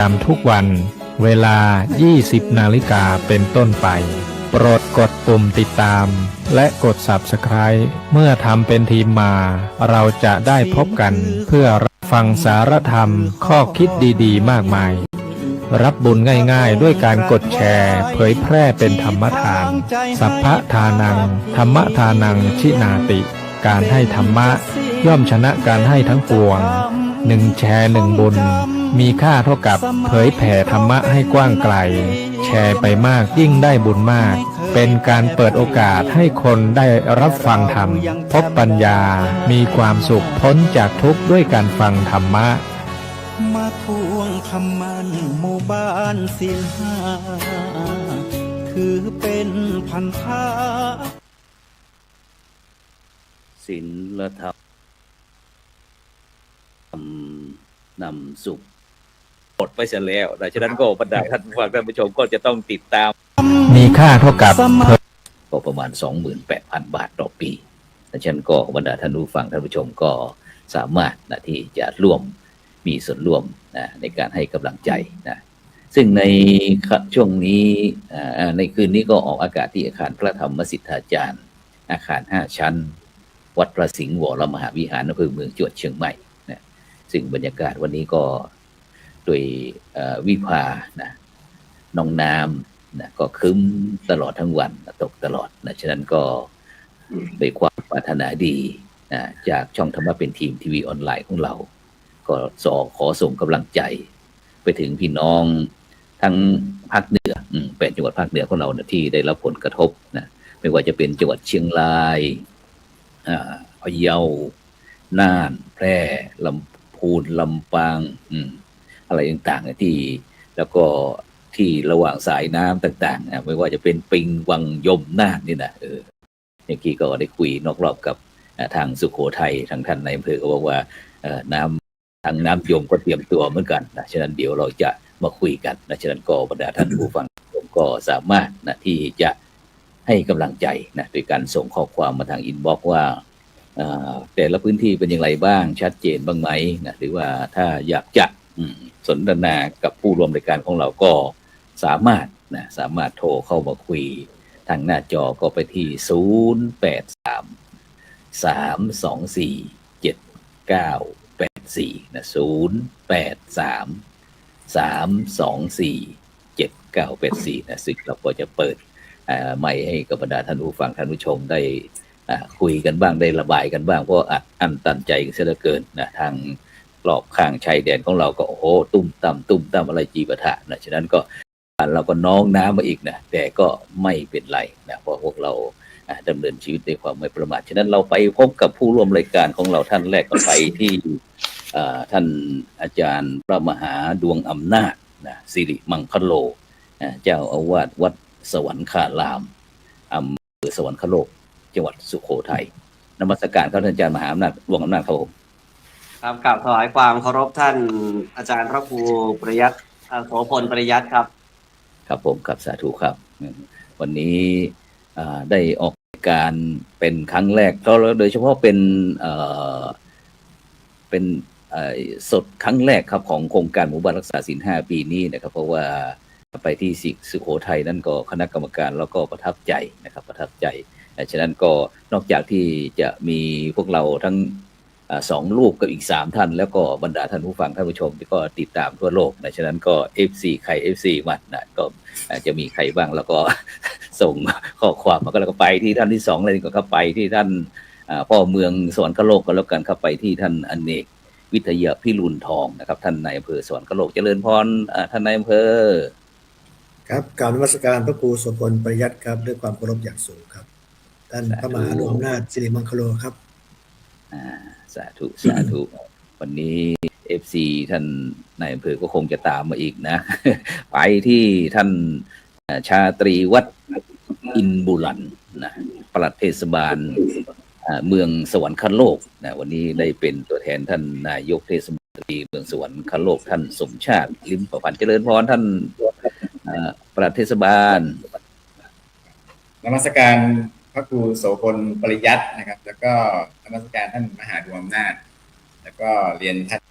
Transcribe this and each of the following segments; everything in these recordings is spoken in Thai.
ตามทุกวันเวลา 20 นาฬิกาเป็นต้นไปโปรดกดปุ่มติดตามและกด Subscribe เมื่อทำเป็นทีมมาเราจะได้พบกันเพื่อรับฟังสารธรรมข้อคิดดีๆมากมายรับบุญง่ายๆด้วยการกดแชร์เผยแพร่เป็นธรรมทานสัพพะทานังธรรมทานังชินาติการให้ธรรมะย่อมชนะการให้ทั้งปวง1 แชร์ 1 บุญมีค่าเท่ากับเผยแผ่ธรรมะให้กว้างไกลแชร์ไปมากยิ่งได้บุญมากเป็นการเปิดโอกาสให้คนได้รับฟังธรรมพบปัญญามีความสุขพ้นจากทุกข์ด้วยการฟังธรรมะมาทวงคำมันหมู่บ้านศีลห้าคือเป็นพันธะศีลธรรมนำสุขหมดไปเสียแล้วดังนั้นก็บรรดาท่านผู้ฟังท่านผู้ชมก็จะต้องติดตามมีค่าเท่ากับก็ประมาณ 28,000 บาทต่อปีดังนั้นก็บรรดาท่านผู้ฟังท่านผู้ชมก็สามารถที่จะร่วมมีส่วนร่วมในการให้กำลังใจซึ่งในช่วงนี้ในคืนนี้ก็ออกอากาศที่อาคารพระธรรมสิทธาจารย์อาคาร5 ชั้นวัดพระสิงห์วรมหาวิหารอำเภอเมืองจังหวัดเชียงใหม่ซึ่งบรรยากาศวันนี้ก็โดยวิภาน้องน้ำก็ครึ้มตลอดทั้งวันตกตลอดฉะนั้นก็ด้วยความปรารถนาดีจากช่องธรรมะเป็นทีมทีวีออนไลน์ของเราก็ขอส่งกำลังใจไปถึงพี่น้องทั้งภาคเหนือ8 จังหวัดภาคเหนือของเราที่ได้รับผลกระทบไม่ว่าจะเป็นจังหวัดเชียงรายพะเยาน่านแพร่ลำพูนลำปางอะไรต่างๆที่แล้วก็ที่ระหว่างสายน้ำต่างๆไม่ว่าจะเป็นปิงวังยมน่านนี่นะเมื่อกี้ก็ได้คุยนอกรอบกับทางสุโขทัยทางท่านในอำเภอก็บอกว่าน้ำทางน้ำยมก็เตรียมตัวเหมือนกันฉะนั้นเดี๋ยวเราจะมาคุยกันฉะนั้นก็บรรดาท่านผู้ฟังผมก็สามารถที่จะให้กำลังใจโดยการส่งข้อความมาทางอินบ็อกซ์ว่าแต่ละพื้นที่เป็นอย่างไรบ้างชัดเจนบ้างไหมหรือว่าถ้าอยากจะสนทนากับผู้ร่วมรายการของเราก็สามารถโทรเข้ามาคุยทางหน้าจอก็ไปที่0833247984 0833247984ซึ่งเราก็จะเปิดไมค์ให้กับบรรดาท่านผู้ฟังท่านผู้ชมได้คุยกันบ้างได้ระบายกันบ้างเพราะอัดอั้นตันใจกันเสียเหลือเกินทางรอบข้างชายแดนของเราก็โอ้โหตุ้มตั้มอะไรจีปะทะฉะนั้นก็เราก็น้องน้ำมาอีกแต่ก็ไม่เป็นไรเพราะพวกเราดำเนินชีวิตด้วยความไม่ประมาทฉะนั้นเราไปพบกับผู้ร่วมรายการของเราท่านแรกก็ไปที่ท่านอาจารย์พระมหาดวงอำนาจสิริมังคโลเจ้าอาวาสวัดสวรรคารามอำเภอสวรรคโลกจังหวัดสุโขทัยนมัสการครับท่านอาจารย์มหาอำนาจดวงอำนาจครับผมครับกราบถวายความเคารพท่านอาจารย์พระครูประยัติโสพลประยัติครับครับผมครับสาธุครับวันนี้ได้ออกการเป็นครั้งแรกโดยเฉพาะเป็นสดครั้งแรกครับของโครงการหมู่บ้านรักษาศีล5 ปีนี้นะครับเพราะว่าไปที่สุโขทัยนั่นก็คณะกรรมการแล้วก็ประทับใจนะครับประทับใจฉะนั้นก็นอกจากที่จะมีพวกเราทั้ง2 ลูกกับอีก3 ท่านแล้วก็บรรดาท่านผู้ฟังท่านผู้ชมที่ก็ติดตามทั่วโลกฉะนั้นก็ FC ใคร FC มันก็จะมีใครบ้างแล้วก็ส่งข้อความมาก็แล้วก็ไปที่ท่านที่2เลยก็เข้าไปที่ท่านพ่อเมืองสวรรคโลกก็แล้วกันเข้าไปที่ท่านอเนกวิทยาพิรุณทองนะครับท่านนายอำเภอสวรรคโลกเจริญพรท่านนายอำเภอครับกราบนมัสการพระครูโสพลประยัติครับด้วยความเคารพอย่างสูงครับท่านพระมหาดวงอำนาจสิริมังคโลครับสาธุวันนี้ FC ท่านนายอำเภอก็คงจะตามมาอีกนะไปที่ท่านชาตรีวัดอินบุรันปลัดเทศบาลเมืองสวรรคโลกวันนี้ได้เป็นตัวแทนท่านนายกเทศมนตรีเมืองสวรรคโลกท่านสมชาติลิ้มประพันธ์เจริญพรท่านปลัดเทศบาลนมัสการพระครูโสพลปริยัตินะครับแล้วก็นมัสการท่านมหาดวงอำนาจแล้วก็เรียนท่าน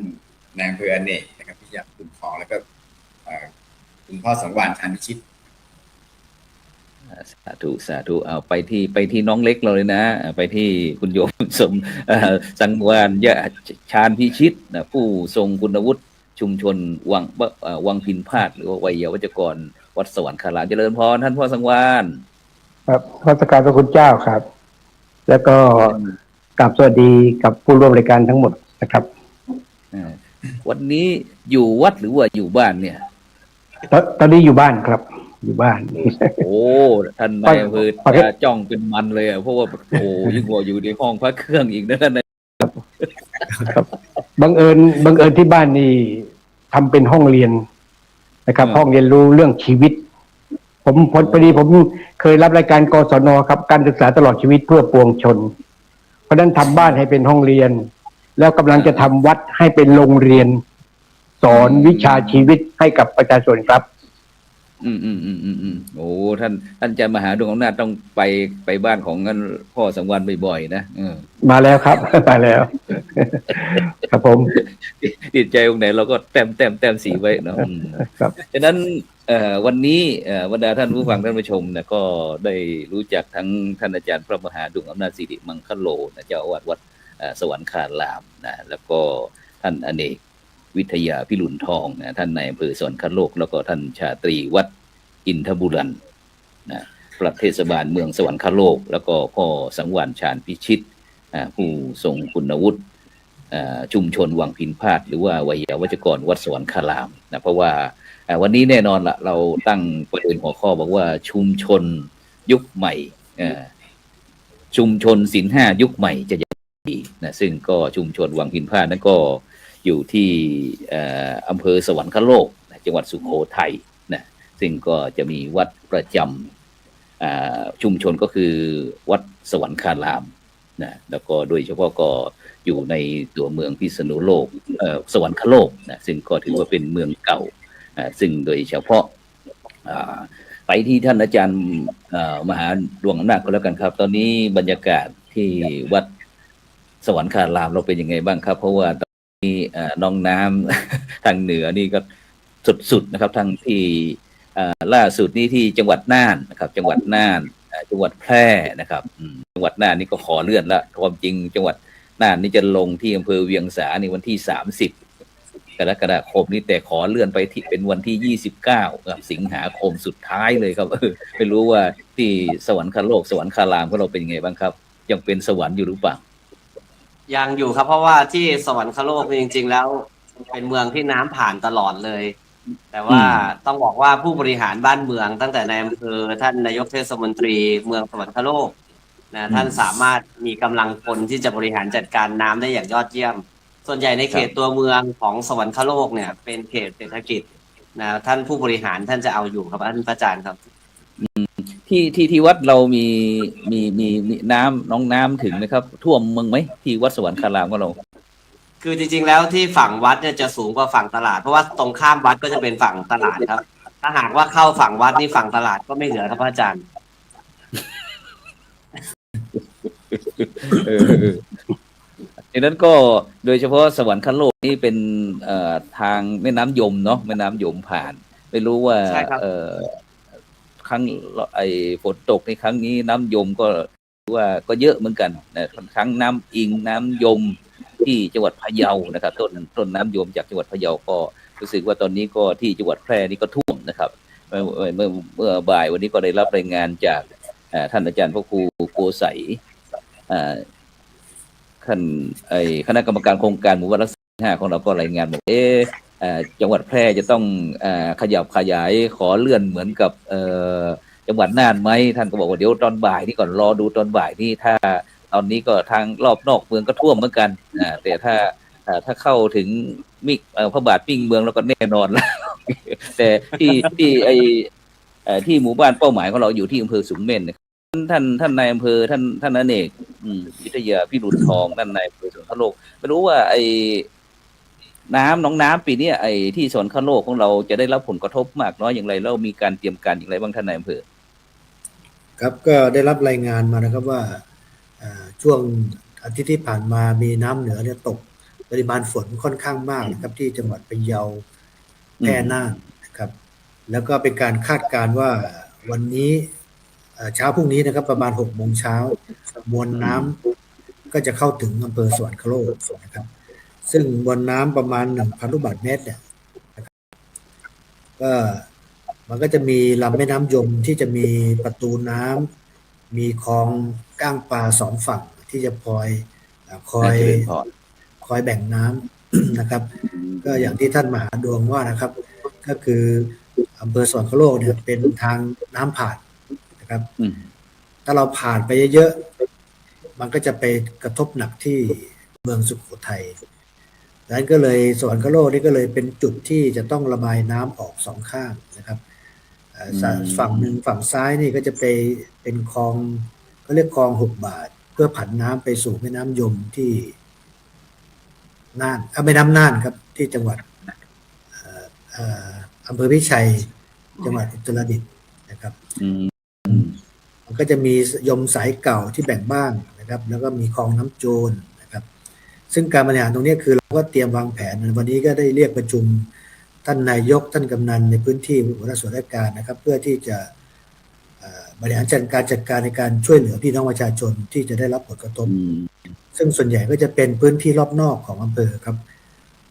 นายอำเภออเนกนะครับที่อยากคุณขอแล้วก็ คุณพ่อสังวานชาญพิชิตสาธุสาธุเอาไปที่น้องเล็กเราเลยนะไปที่คุณโยมสมสังวานยะชาญพิชิตนะผู้ทรงคุณวุฒิชุมชนวังพินพาดหรือว่าวัยวัจกรวัดสวรรคารามเจริญพรท่านพ่อสังวานครับพระสการพระคุณเจ้าครับ แล้วก็กราบสวัสดีกับผู้ร่วมรายการทั้งหมดนะครับวันนี้อยู่วัดหรือว่าอยู่บ้านเนี่ยตอนนี้อยู่บ้านครับอยู่บ้าน โอ้ท่านนายอำเภอจะจ้องเป็นมันเลยเพราะว่าโอ้ยิ่งกว่าอยู่ในห้องพระเครื่องอีกนะท่านครับบังเอิญที่บ้านนี่ทำเป็นห้องเรียนนะครับห้องเรียนรู้เรื่องชีวิตผมพอดีผมเคยรับรายการกศนครับการศึกษาตลอดชีวิตเพื่อปวงชนเพราะนั้นทำบ้านให้เป็นห้องเรียนแล้วกำลังจะทำวัดให้เป็นโรงเรียนสอนวิชาชีวิตให้กับประชาชนครับโอ้ท่านจะมาหาดวงอำนาจต้องไปบ้านของพ่อสังวานบ่อยๆนะมาแล้วครับมาแล้วครับผมติดใจตรงไหนเราก็แต้มสีไว้เนาะครับฉะนั้นวันนี้บรรดาท่านผู้ฟังท่านผู้ชมนะก็ได้รู้จักทั้งท่านอาจารย์พระมหาดวงอำนาจสิริมังคโลนะเจ้าอาวาสวัดสวรรคารามนะแล้วก็ท่านอเนกวิทยาพิรุณทองนะท่านนายอำเภอสวรรคโลกแล้วก็ท่านชาตรีวัดอินทบุรันนะประเทศบาลเมืองสวรรคโลกแล้วก็พ่อสังวานชาญพิชิตผู้ทรงคุณวุฒิชุมชนวังพินพาดหรือว่าวัยวัจกรวัดสวรรคารามนะเพราะว่าวันนี้แน่นอนละเราตั้งประเด็นหัวข้อบอกว่าชุมชนยุคใหม่ชุมชนศีลห้ายุคใหม่จะยังไงนะซึ่งก็ชุมชนวังพินพาดนั้นก็อยู่ที่อำเภอสวรรคโลกจังหวัดสุโขทัยนะซึ่งก็จะมีวัดประจำชุมชนก็คือวัดสวรรคารามนะแล้วก็โดยเฉพาะก็อยู่ในตัวเมืองพิษณุโลกสวรรคโลกนะซึ่งก็ถือว่าเป็นเมืองเก่าซึ่งโดยเฉพาะไปที่ท่านอาจารย์มหาดวงอำนาจก็แล้วกันครับตอนนี้บรรยากาศที่วัดสวรรคารามเราเป็นยังไงบ้างครับเพราะว่าตอนนี้น้องน้ำทางเหนือนี่ก็สุดๆนะครับทางที่ล่าสุดนี้ที่จังหวัดน่านนะครับจังหวัดน่านจังหวัดแพร่นะครับจังหวัดน่านนี่ก็ขอเลื่อนละความจริงจังหวัดน่านนี่จะลงที่อำเภอเวียงสาในวันที่30กรกฎาคมนี้แต่ขอเลื่อนไปที่เป็นวันที่29สิงหาคมสุดท้ายเลยครับไม่รู้ว่าที่สวรรคโลกสวรรคารามของเราเป็นยังไงบ้างครับยังเป็นสวรรค์อยู่หรือเปล่ายังอยู่ครับเพราะว่าที่สวรรคโลกจริงๆแล้วเป็นเมืองที่น้ำผ่านตลอดเลยแต่ว่าต้องบอกว่าผู้บริหารบ้านเมืองตั้งแต่ในอำเภอท่านนายกเทศมนตรีเมืองสวรรคโลกนะท่านสามารถมีกำลังคนที่จะบริหารจัดการน้ำได้อย่างยอดเยี่ยมส่วนใหญ่ในเขตตัวเมืองของสวรรคโลกเนี่ยเป็นเขตเศรษฐกิจนะท่านผู้บริหารท่านจะเอาอยู่ครับท่านพระอาจารย์ครับที่วัดเรามีน้ำน้องน้ำถึงไหมครับท่วมเมืองไหมที่วัดสวรรคารามของเราคือจริงๆแล้วที่ฝั่งวัดเนี่ยจะสูงกว่าฝั่งตลาดเพราะว่าตรงข้ามวัดก็จะเป็นฝั่งตลาดครับถ้าหากว่าเข้าฝั่งวัดนี่ฝั่งตลาดก็ไม่เหลือครับพระอาจารย์ดังนั้นก็โดยเฉพาะสวรรคโลกนี่เป็นทางแม่น้ำยมเนาะแม่น้ำยมผ่านไม่รู้ว่าครั้งฝนตกในครั้งนี้น้ำยมก็เยอะเหมือนกันนะครั้งน้ำอิงน้ำยมที่จังหวัดพะเยานะครับต้นน้ำยมจากจังหวัดพะเยาก็รู้สึกว่าตอนนี้ก็ที่จังหวัดแพร่นี่ก็ท่วมนะครับเมื่อบ่ายวันนี้ก็ได้รับรายงานจากท่านอาจารย์พระครูโกไสคณะกรรมการโครงการหมู่บ้านรักษา5ของเราก็รายงานบอกจังหวัดแพร่จะต้องขยับขยายขอเลื่อนเหมือนกับจังหวัดน่านไหมท่านก็บอกว่าเดี๋ยวตอนบ่ายนี่ก่อนรอดูตอนบ่ายนี่ถ้าตอนนี้ก็ทางรอบนอกเมืองก็ท่วมเหมือนกันแต่ถ้าเข้าถึงพระบาทปิ้งเมืองแล้วก็แน่นอนแล้วแต่ที่หมู่บ้านเป้าหมายของเราอยู่ที่อำเภอสูงเม่นท่านนายอำเภอท่านอเนกวิทยาพิรุณทองท่านนายอำเภอสวรรคโลกไม่รู้ว่าน้องน้ำปีนี้ที่สวรรคโลกของเราจะได้รับผลกระทบมากน้อยอย่างไรแล้วมีการเตรียมการอย่างไรบ้างท่านนายอำเภอครับก็ได้รับรายงานมานะครับว่าช่วงอาทิตย์ที่ผ่านมามีน้ำเหนือเนี่ยตกปริมาณฝนค่อนข้างมากนะครับที่จังหวัดพะเยาแพร่น่านนะครับ แล้วก็เป็นการคาดการณ์ว่าวันนี้เช้าพรุ่งนี้นะครับประมาณ6 โมงเช้ามวลน้ำก็จะเข้าถึงอำเภอสวรรคโลกนะครับซึ่งมวลน้ำประมาณ 1,000 ลูกบาศก์เมตรเนี่ยก็มันก็จะมีลำแม่น้ำยมที่จะมีประตูน้ำมีคลองก้างปลา2 ฝั่งที่จะคอยแบ่งน้ำนะครับก็อย่างที่ท่านมหาดวงว่านะครับก็คืออำเภอสวรรคโลกเนี่ยเป็นทางน้ำผ่านนะครับถ้าเราผ่านไปเยอะๆมันก็จะไปกระทบหนักที่เมืองสุโขทัยดังนั้นก็เลยสวรรคโลกนี่ก็เลยเป็นจุดที่จะต้องระบายน้ำออก2 ข้างนะครับฝั่งหนึ่งฝั่งซ้ายนี่ก็จะไปเป็นคลองเขาเรียกคลอง6 บาทเพื่อผันน้ำไปสู่แม่น้ำยมที่น่านแม่น้ำน่านครับที่จังหวัดอำเภอพิชัยจังหวัดอุตรดิตถ์นะครับมันก็จะมียมสายเก่าที่แบ่งบ้างนะครับแล้วก็มีคลองน้ำโจรนะครับซึ่งการบริหารตรงนี้คือเราก็เตรียมวางแผนวันนี้ก็ได้เรียกประชุมท่านนายกท่านกำนันในพื้นที่หัวหน้าส่วนราชการนะครับเพื่อที่จะบริหารจัดการในการช่วยเหลือพี่น้องประชาชนที่จะได้รับผลกระทบซึ่งส่วนใหญ่ก็จะเป็นพื้นที่รอบนอกของอำเภอครับ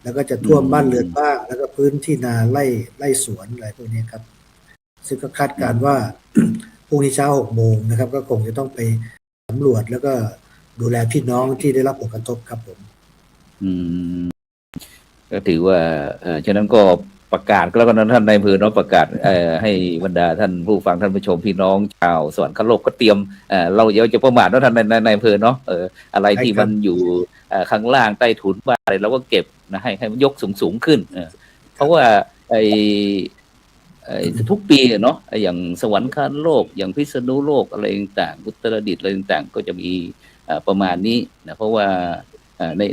แล้วก็จะท่วมบ้านเรือนบ้างแล้วก็พื้นที่นาไร่สวนอะไรพวกนี้ครับซึ่งก็คาดการณ์ว่า พรุ่งนี้เช้า6 โมงนะครับก็คงจะต้องไปสำรวจแล้วก็ดูแลพี่น้องที่ได้รับผลกระทบครับผมก็ถือว่าฉะนั้นก็ประกาศแล้วก็ท่านนายอำเภอเนาะประกาศให้บรรดาท่านผู้ฟังท่านผู้ชมพี่น้องชาวสวรรคโลกก็เตรียมเราอย่าจะประมาทเนาะท่านนายอำเภอเนาะอะไรที่มันอยู่ข้างล่างใต้ถุนบ้านอะไรเราก็เก็บนะให้มันยกสูงขึ้นเพราะว่าทุกปีเนาะอย่างสวรรคโลกอย่างพิษณุโลกอะไรต่างอุตรดิตถ์อะไรต่างก็จะมีประมาณนี้นะเพราะว่า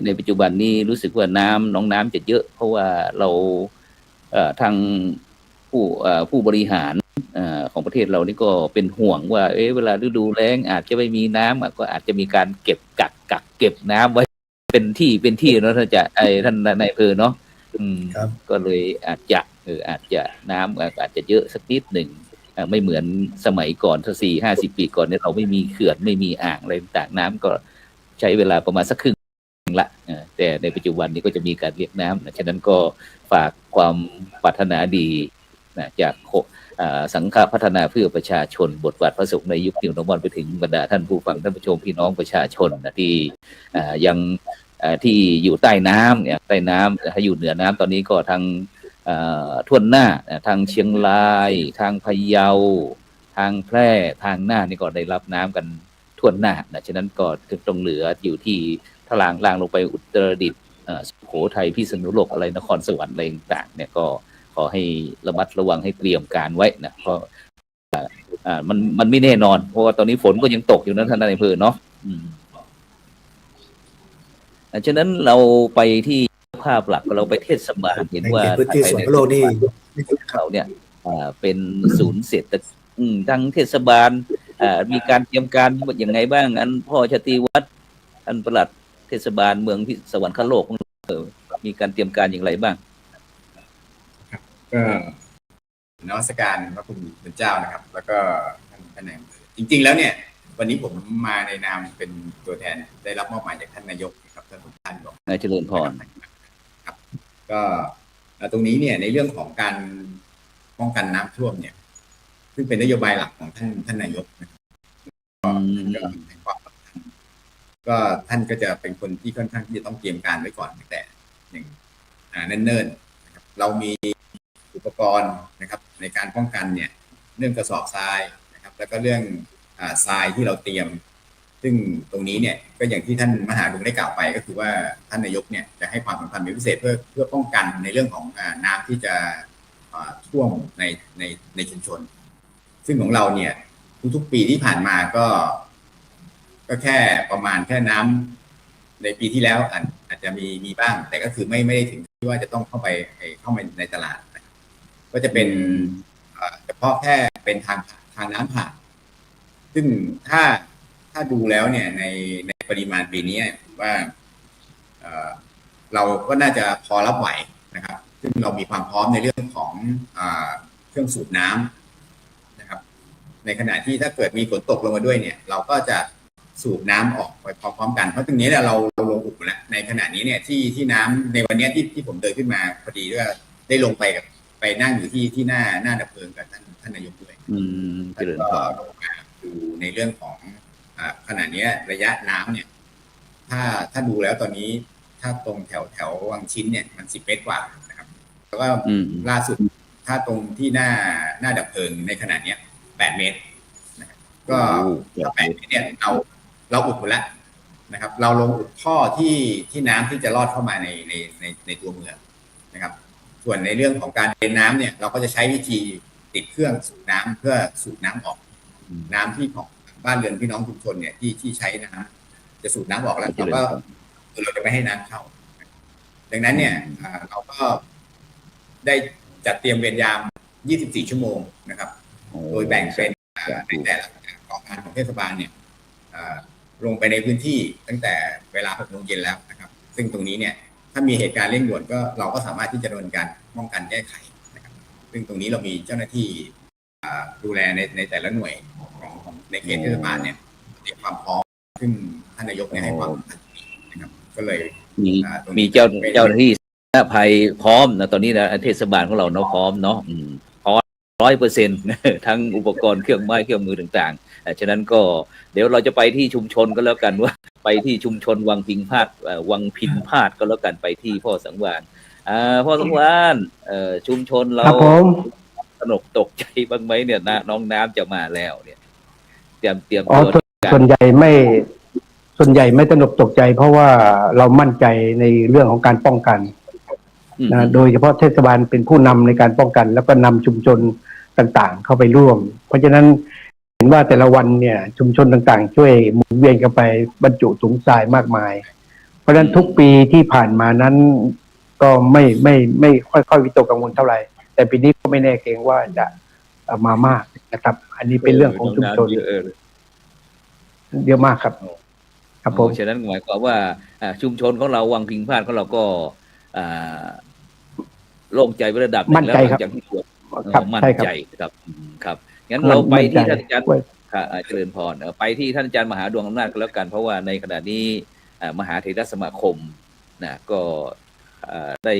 ในปัจจุบันนี้รู้สึกว่าน้องน้ำจะเยอะเพราะว่าเราทางผู้บริหารของประเทศเรานี่ก็เป็นห่วงว่าเวลาฤดูแล้งอาจจะไม่มีน้ำก็อาจจะมีการเก็บกักเก็บน้ำไว้เป็นที่เนาะท่านนายอำเภอเนาะก็เลยอาจจะน้ำอาจจะเยอะสักนิดหนึ่งไม่เหมือนสมัยก่อน40-50 ปีก่อนเนี่ยเราไม่มีเขื่อนไม่มีอ่างอะไรต่างน้ำก็ใช้เวลาประมาณสักครึ่งละแต่ในปัจจุบันนี้ก็จะมีการเรียกน้ำนะฉะนั้นก็ฝากความปรารถนาดีนะจากสังฆพัฒนาเพื่อประชาชนบทบาทพระสงฆ์ในยุคนิวนอร์มอนไปถึงบรรดาท่านผู้ฟังท่านผู้ชมพี่น้องประชาชนนะที่ยังที่อยู่ใต้น้ำเนี่ยใต้น้ำถ้าอยู่เหนือน้ำตอนนี้ก็ทางท่วนหน้าทางเชียงรายทางพะเยาทางแพร่ทางน่านนี่ก็ได้รับน้ำกันท่วนหน้านะฉะนั้นก็ตรงเหลืออยู่ที่ถ้าล่างลงไปอุตรดิตถ์สุโขทัยพิษณุโลกอะไรนครสวรรค์อะไรต่างเนี่ยก็ขอให้ระมัดระวังให้เตรียมการไว้นะเพราะมันไม่แน่นอนเพราะว่าตอนนี้ฝนก็ยังตกอยู่นะท่านนายอำเภอเนาะฉะนั้นเราไปที่ภาพหลักเราไปเทศบาลเห็นว่าพื้นที่สวรรคโลกนี่เขาเนี่ยเป็นศูนย์เศรษฐกิจทั้งเทศบาลมีการเตรียมการอย่างไงบ้างอันพ่อชติวัฒน์ท่านปลัดเทศบาลเมืองสวรรคโลกมีการเตรียมการอย่างไรบ้างก็นมัสการพระคุณเป็นเจ้านะครับแล้วก็ท่านนายอำเภอจริงๆแล้วเนี่ยวันนี้ผมมาในนามเป็นตัวแทนได้รับมอบหมายจากท่านนายกครับท่านบอกนายเจริญพรครับก็ตรงนี้เนี่ยในเรื่องของการป้องกันน้ำท่วมเนี่ยซึ่งเป็นนโยบายหลักของท่านนายกนะครับก็ให้ความสำคัญก็ท่านก็จะเป็นคนที่ค่อนข้างที่จะต้องเตรียมการไว้ก่อนแต่อย่างเนิ่นๆนะครับเรามีอุปกรณ์นะครับในการป้องกันเนี่ยเรื่องกระสอบทรายนะครับแล้วก็เรื่องทรายที่เราเตรียมซึ่งตรงนี้เนี่ยก็อย่างที่ท่านมหาดวงได้กล่าวไปก็คือว่าท่านนายกเนี่ยจะให้ความสำคัญเป็นพิเศษเพื่อป้องกันในเรื่องของน้ำที่จะท่วมในชุมชนซึ่งของเราเนี่ยทุกๆปีที่ผ่านมาก็แค่ประมาณแค่น้ำในปีที่แล้วอาจจะมีบ้างแต่ก็คือไม่ได้ถึงที่ว่าจะต้องเข้ามาในตลาดก็จะเป็นเฉพาะแค่เป็นทางน้ำผ่านซึ่งถ้าดูแล้วเนี่ยในปริมาณปีนี้ว่าเราก็น่าจะพอรับไหวนะครับซึ่งเรามีความพร้อมในเรื่องของ เครื่องสูบน้ำนะครับในขณะที่ถ้าเกิดมีฝนตกลงมาด้วยเนี่ยเราก็จะสูบน้ำออกไปพร้อมๆกันเพราะตรงนี้เนี่ยเราลงอุบแล้วในขณะนี้เนี่ยที่น้ำในวันนี้ที่ผมเดินขึ้นมาพอดีด้วยได้ลงไปนั่งอยู่ที่หน้าดับเพลิงกับท่านนายกด้วยแล้วก็ลงมาดูในเรื่องของขณะนี้ระยะน้ำเนี่ยถ้าดูแล้วตอนนี้ถ้าตรงแถววังชิ้นเนี่ยมัน10 เมตรกว่านะครับแล้วก็ล่าสุดถ้าตรงที่หน้าดับเพลิงในขณะนี้8 เมตรนะครับก็8 เมตรเนี่ยเราอุดหมดแล้วนะครับเราลงอุดท่อที่น้ำที่จะลอดเข้ามาในตัวเมืองนะครับส่วนในเรื่องของการเดินน้ำเนี่ยเราก็จะใช้วิธีติดเครื่องสูบน้ำเพื่อสูบน้ำออกน้ำที่ของบ้านเรือนพี่น้องชุมชนเนี่ยที่ใช้น้ำจะสูบน้ำออกแล้วเราจะไม่ให้น้ำเข้าดังนั้นเนี่ยเราก็ได้จัดเตรียมเวรยาม 24 ชั่วโมงนะครับโดยแบ่งเป็นในแต่ละกองงานของเทศบาลเนี่ยลงไปในพื้นที่ตั้งแต่เวลา 6 โมงเย็นแล้วนะครับซึ่งตรงนี้เนี่ยถ้ามีเหตุการณ์เร่งด่วนก็เราก็สามารถที่จะดำเนินการป้องกันแก้ไขนะครับซึ่งตรงนี้เรามีเจ้าหน้าที่ดูแลในแต่ละหน่วยของในเขตเทศบาลเนี่ยเตรียมความพร้อมซึ่งท่านนายกเนี่ยให้ความนะครับก็เลยมีเจ้าหน้าที่ภัยพร้อมนะตอนนี้นะเทศบาลของเราเนาะพร้อมเนาะพร้อม 100% ทั้งอุปกรณ์เครื่องไม้เครื่องมือต่างๆฉะนั้นก็เดี๋ยวเราจะไปที่ชุมชนก็แล้วกันว่าไปที่ชุมชนวังพิงพาดวังพินพาดก็แล้วกันไปที่พ่อสังวาลพ่อสังวาลชุมชนเราสนุกตกใจบ้างไหมเนี่ยน้องน้ำจะมาแล้วเนี่ยเตรียมตัวส่วนใหญ่ไม่ตระหนกตกใจเพราะว่าเรามั่นใจในเรื่องของการป้องกันนะโดยเฉพาะเทศบาลเป็นผู้นำในการป้องกันแล้วก็นำชุมชนต่างๆเข้าไปร่วมเพราะฉะนั้นเห็นว่าแต่ละวันเนี่ยชุมชนต่างๆช่วยหมุนเวียนกันไปบรรจุถุงทรายมากมายเพราะฉะนั้นทุกปีที่ผ่านมานั้นก็ไม่ค่อยวิตกกังวลเท่าไหร่แต่ปีนี้ก็ไม่แน่เกรงว่าจะมามากนะครับอันนี้เป็นเรื่องของชุมชนเยอะมากครับครับผมฉะนั้นหมายความว่าชุมชนของเราวังพิงพาดของเราก็โล่งใจไประดับนึงแล้วหลังจากที่ตรวจมั่นใจครับงั้นเราไปที่ท่านอาจารย์เจริญพรไปที่ท่านอาจารย์มหาดวงอำนาจก็แล้วกันเพราะว่าในขณะนี้มหาเถรสมาคมนะก็ได้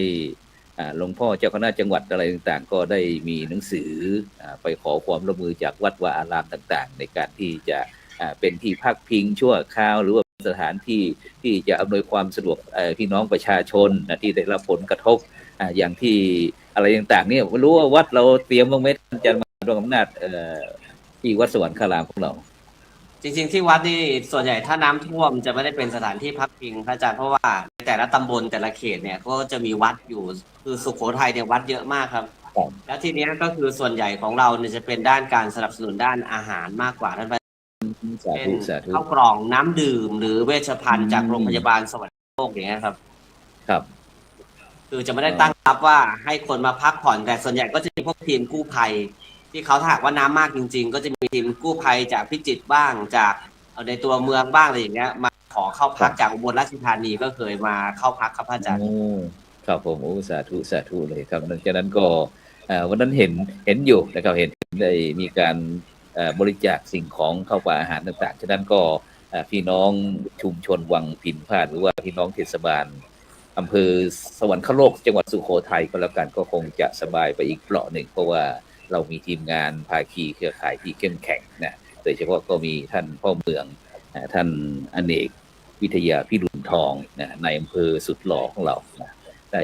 หลวงพ่อเจ้าคณะจังหวัดอะไรต่างๆก็ได้มีหนังสือไปขอความร่วมมือจากวัดวาอารามต่างๆในการที่จะเป็นที่พักพิงชั่วคราวหรือว่าสถานที่ที่จะอำนวยความสะดวกพี่น้องประชาชนที่ได้รับผลกระทบอย่างที่อะไรต่างๆเนี่ยไม่รู้ว่าวัดเราเตรียมบ้างไหมอาจารย์มาดวงอำนาจที่วัดสวรรคารามของเราจริงๆที่วัดนี่ส่วนใหญ่ถ้าน้ำท่วมจะไม่ได้เป็นสถานที่พักพิงพระอาจารย์เพราะว่าในแต่ละตำบลแต่ละเขตเนี่ยก็จะมีวัดอยู่คือสุโขทัยเนี่ยวัดเยอะมากครับแล้วทีนี้ก็คือส่วนใหญ่ของเราเนี่ยจะเป็นด้านการสนับสนุนด้านอาหารมากกว่าท่านเป็นข้าวกล่องน้ำดื่มหรือเวชภัณฑ์จากโรงพยาบาลสวรรคโลกอย่างเงี้ยครับคือจะไม่ได้ตั้งรับว่าให้คนมาพักผ่อนแต่ส่วนใหญ่ก็จะมีพวกทีมกู้ภัยที่เขาถ้าหากว่าน้ำมากจริงๆก็จะมีทีมกู้ภัยจากพิจิตรบ้างจากในตัวเมืองบ้างอะไรอย่างเงี้ยมาขอเข้าพักจากอุบลราชธานีก็เคยมาเข้าพักครับอาจารย์ครับผมสาธุเลยครับดังนั้นก็วันนั้นเห็นอยู่นะครับเห็นได้มีการบริจาคสิ่งของเข้าไปอาหารต่างๆฉะนั้นก็พี่น้องชุมชนวังพินพาดหรือว่าพี่น้องเทศบาลอำเภอสวรรคโลกจังหวัดสุโขทัยก็แล้วกันก็คงจะสบายไปอีกเปราะหนึ่งเพราะว่าเรามีทีมงานภาคีเครือข่ายที่เข้มแข็งนะโดยเฉพาะก็มีท่านพ่อเมืองท่านอเนกวิทยาพิรุณทองนะในอำเภอสุดหล่อของเรานะได้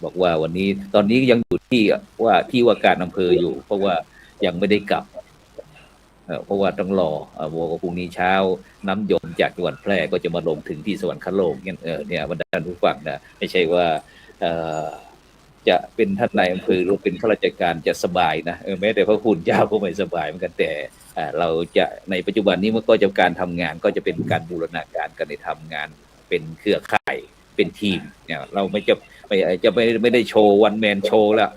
บอกว่าวันนี้ตอนนี้ยังอยู่ที่ว่าการอำเภออยู่เพราะว่ายังไม่ได้กลับเพราะว่าต้องรอพรุ่งนี้เช้าน้ำยมจากจังหวัดแพร่ก็จะมาลงถึงที่สวรรคโลกเนี่ยบรรดาผู้ฟังนะไม่ใช่ว่าจะเป็นท่านนายอำเภอหรือเป็นข้าราชการจะสบายนะแม้แต่พระคุณเจ้าก็ไม่สบายเหมือนกันแต่เราจะในปัจจุบันนี้มันก็จะการทำงานก็จะเป็นการบูรณาการกันในทำงานเป็นเครือข่ายเป็นทีมเนี่ยเราไม่ได้โชว์วันแมนโชว์แล้ว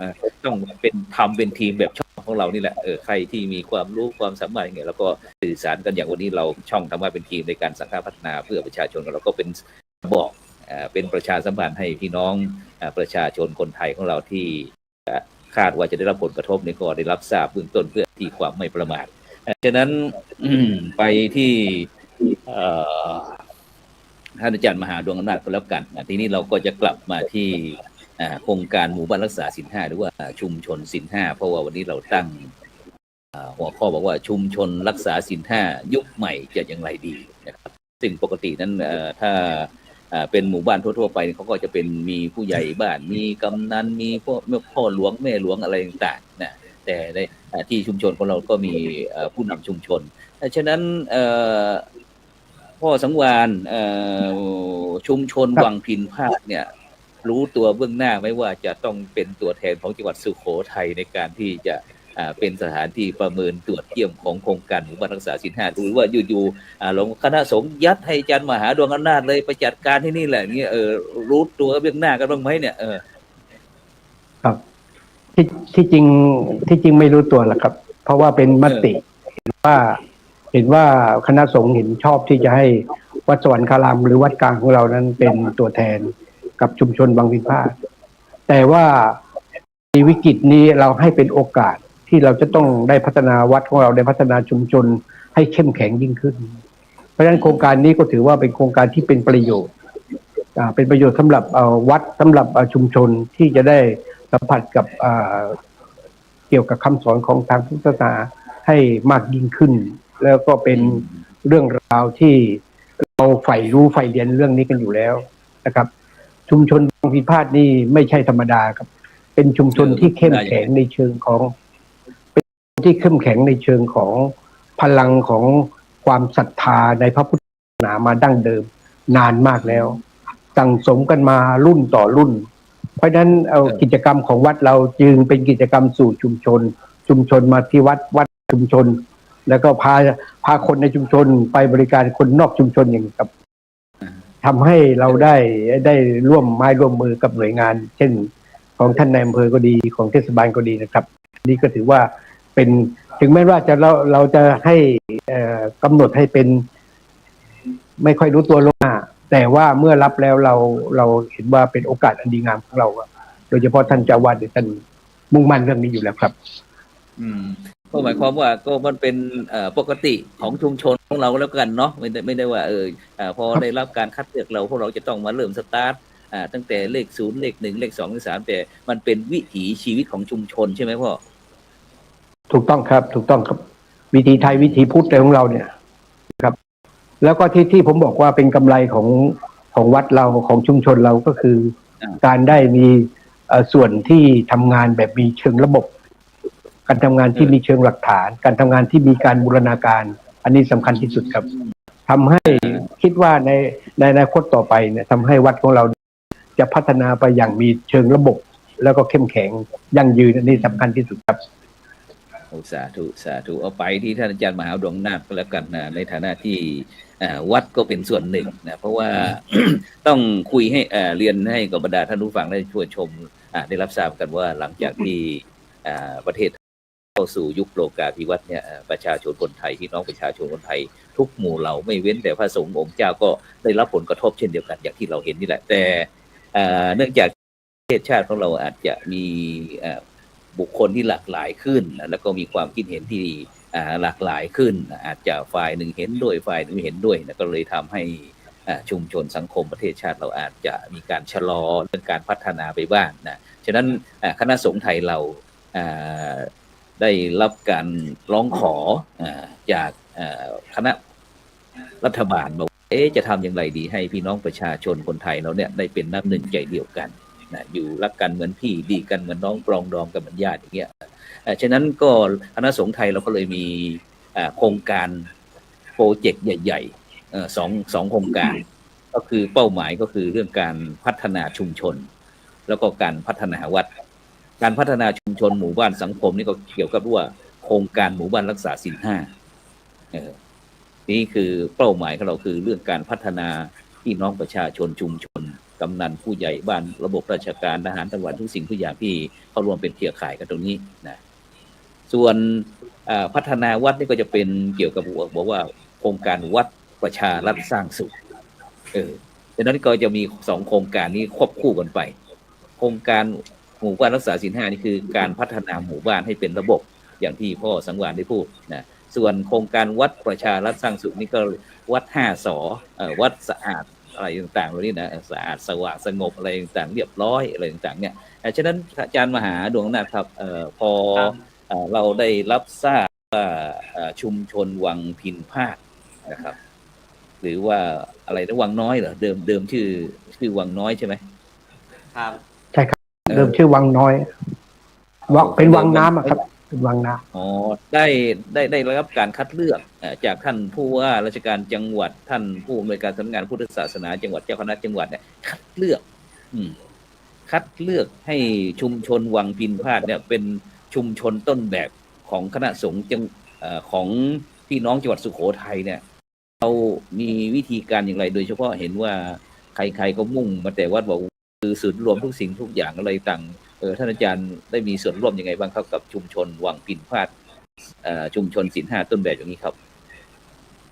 ต้องเป็นทีมแบบช่องของเรานี่แหละใครที่มีความรู้ความสามารถอย่างเงี้ยแล้วก็สื่อสารกันอย่างวันนี้เราช่องทำมาเป็นทีมในการสังฆพัฒนาเพื่อประชาชนเราก็เป็นเป็นประชาสัมพันธ์ให้พี่น้องประชาชนคนไทยของเราที่ คาดว่าจะได้รับผลกระทบในก็ได้รับทราบเบื้องต้นเพื่อที่ความไม่ประมาทฉะนั้นไปที่ท่านอาจารย์มหาดวงอำนาจก็แล้วกันทีนี้เราก็จะกลับมาที่โครงการหมู่บ้านรักษาศีลห้าหรือว่าชุมชนศีลห้าเพราะว่าวันนี้เราตั้งหัวข้อบอกว่าชุมชนรักษาศีลห้ายุคใหม่จะอย่างไรดีนะครับซึ่งปกตินั้นถ้าเป็นหมู่บ้านทั่วๆไปเขาก็จะเป็นมีผู้ใหญ่บ้านมีกำนันมีพ่อหลวงแม่หลวงอะไรต่างๆนะแต่ในที่ชุมชนของเราก็มีผู้นำชุมชนฉะนั้นพ่อสังวานชุมชนวังพินพาดเนี่ยรู้ตัวเบื้องหน้าไหมว่าจะต้องเป็นตัวแทนของจังหวัดสุโขทัยในการที่จะเป็นสถานที่ประเมินตรวจเยี่ยมของโครงการหมู่บ้านรักษาศีลห้าหรือว่าอยู่ๆหลวงคณะสงฆ์ยัดให้อาจารย์มหาดวงอำนาจเลยไปจัดการที่นี่แหละเงี้ยรู้ตัวเบื้องหน้ากันบ้างไหมเนี่ยครับที่จริงไม่รู้ตัวหรอกครับเพราะว่าเป็นมติเห็นว่าคณะสงฆ์เห็นชอบที่จะให้วัดสวรรคารามหรือวัดกลางของเรานั้นเป็นตัวแทนกับชุมชนบางพิพาทแต่ว่าในวิกฤตนี้เราให้เป็นโอกาสที่เราจะต้องได้พัฒนาวัดของเราได้พัฒนาชุมชนให้เข้มแข็งยิ่งขึ้นเพราะฉะนั้นโครงการนี้ก็ถือว่าเป็นโครงการที่เป็นประโยชน์สำหรับวัดสำหรับชุมชนที่จะได้สัมผัสกับเกี่ยวกับคำสอนของทางพุทธศาสนาให้มากยิ่งขึ้นแล้วก็เป็นเรื่องราวที่เราใฝ่รู้ใฝ่เรียนเรื่องนี้กันอยู่แล้วนะครับชุมชนบางพิพาทนี่ไม่ใช่ธรรมดาครับเป็นชุมชนที่เข้มแข็งในเชิงของพลังของความศรัทธาในพระพุทธศาสนามาดั้งเดิมนานมากแล้วสั่งสมกันมารุ่นต่อรุ่นเพราะฉะนั้นกิจกรรมของวัดเราจึงเป็นกิจกรรมสู่ชุมชนมาที่วัดชุมชนแล้วก็พาคนในชุมชนไปบริการคนนอกชุมชนอย่างกับทำให้เราได้ร่วมไม้ร่วมมือกับหน่วยงานเช่นของท่านนายอำเภอก็ดีของเทศบาลก็ดีนะครับนี่ก็ถือว่าเป็นถึงแม้ว่าเราจะให้กำหนดให้เป็นไม่ค่อยรู้ตัวลงหน้าแต่ว่าเมื่อรับแล้วเราเห็นว่าเป็นโอกาสอันดีงามของเราโดยเฉพาะท่านเจ้าวาดท่านมุ่งมั่นเรื่องนี้อยู่แล้วครับก็หมายความว่าก็มันเป็นปกติของชุมชนของเราแล้วกันเนาะไม่ได้ว่าพอได้รับการคัดเลือกเราพวกเราจะต้องมาเริ่มสตาร์ทตั้งแต่เลข0เลข1เลข2เลข3แต่มันเป็นวิถีชีวิตของชุมชนใช่ไหมพ่อถูกต้องครับวิถีไทยวิถีพุทธของเราเนี่ยครับแล้วก็ที่ผมบอกว่าเป็นกำไรของวัดเราของชุมชนเราก็คือการได้มีส่วนที่ทำงานแบบมีเชิงระบบการทำงานที่มีเชิงหลักฐานการทำงานที่มีการบูรณาการอันนี้สำคัญที่สุดครับทำให้คิดว่าในอนาคตต่อไปเนี่ยทำให้วัดของเราจะพัฒนาไปอย่างมีเชิงระบบแล้วก็เข้มแข็งยั่งยืนอันนี้สำคัญที่สุดครับสาธุเอาไปที่ท่านอาจารย์มหาดวงนาคก็แล้วกันนะในฐานะที่วัดก็เป็นส่วนหนึ่งนะเพราะว่า ต้องคุยให้เรียนให้กับบรรดาท่านผู้ฟังได้ช่วยชมได้รับทราบกันว่าหลังจากที่ประเทศเข้าสู่ยุคโลกาภิวัตน์เนี่ยประชาชนคนไทยพี่น้องประชาชนคนไทยทุกหมู่เหล่าไม่เว้นแต่พระสงฆ์องค์เจ้าก็ได้รับผลกระทบเช่นเดียวกันอย่างที่เราเห็นนี่แหละแต่เนื่องจากประเทศชาติของเราอาจจะมีบุคคลที่หลากหลายขึ้นแล้วก็มีความคิดเห็นที่หลากหลายขึ้นอาจจะฝ่ายหนึ่งเห็นด้วยฝ่ายหนึ่งไม่เห็นด้วยก็เลยทำให้ชุมชนสังคมประเทศชาติเราอาจจะมีการชะลอเรื่องการพัฒนาไปบ้างนะฉะนั้นคณะสงฆ์ไทยเราได้รับการร้องขอจากคณะรัฐบาลบอกจะทำอย่างไรดีให้พี่น้องประชาชนคนไทยเราเนี่ยได้เป็นน้ำหนึ่งใจเดียวกันนะอยู่รักกันเหมือนพี่ดีกันเหมือนน้องปรองดองกันเหมือนญาติอย่างเงี้ยฉะนั้นก็คณะสงฆ์ไทยเราก็เลยมีโครงการโปรเจกต์ใหญ่ๆสองโครงการก็คือเป้าหมายก็คือเรื่องการพัฒนาชุมชนแล้วก็การพัฒนาวัดการพัฒนาชุมชนหมู่บ้านสังคมนี่ก็เกี่ยวกับว่าโครงการหมู่บ้านรักษาศีลห้านี่คือเป้าหมายของเราคือเรื่องการพัฒนาพี่น้องประชาชนชุมชนกำนันผู้ใหญ่บ้านระบบราชการทหารจังหวัดทุกสิ่งทุกอย่างที่เข้ารวมเป็นเครือข่ายกันตรงนี้นะส่วนพัฒนาวัดนี่ก็จะเป็นเกี่ยวกับบอกว่าโครงการวัดประชารัฐสร้างสุขดังนั้นก็จะมี2โครงการนี้ควบคู่กันไปโครงการ หมู่บ้านรักษาศีล 5นี่คือการพัฒนาหมู่บ้านให้เป็นระบบอย่างที่พ่อสังวาลได้พูดนะส่วนโครงการวัดประชารัฐสร้างสุขนี่ก็วัด5 สวัดสะอาดอะไรต่างๆเหล่านี้นะสะอาดสว่างสงบอะไรต่างๆเรียบร้อยอะไรต่างๆเนี่ยฉะนั้นอาจารย์มหาดวงนาถครับพอเราได้รับทราบว่าชุมชนวังพินพาดนะครับหรือว่าอะไรนะวังน้อยเหรอเดิมชื่อวังน้อยใช่ไหมครับใช่ครับเดิมชื่อวังน้อยวังเป็นวังน้ำอะครับเป็นวังน้ำอ๋อได้รับการคัดเลือกจากท่านผู้ว่าราชการจังหวัดท่านผู้อำนวยการสำนักงานพุทธศาสนาจังหวัดเจ้าคณะจังหวัดเนี่ยคัดเลือกให้ชุมชนวังพินพาดเนี่ยเป็นชุมชนต้นแบบของคณะสงฆ์ของพี่น้องจังหวัดสุโขทัยเนี่ยเรามีวิธีการอย่างไรโดยเฉพาะเห็นว่าใครๆก็มุ่งมาแต่วัดบอกคือศูนย์รวมทุกสิ่งทุกอย่างอะไรต่างท่านอาจารย์ได้มีส่วนร่วมยังไงบ้างครับกับชุมชนวังพินพาดชุมชนศีล 5ต้นแบบอย่างนี้ครับ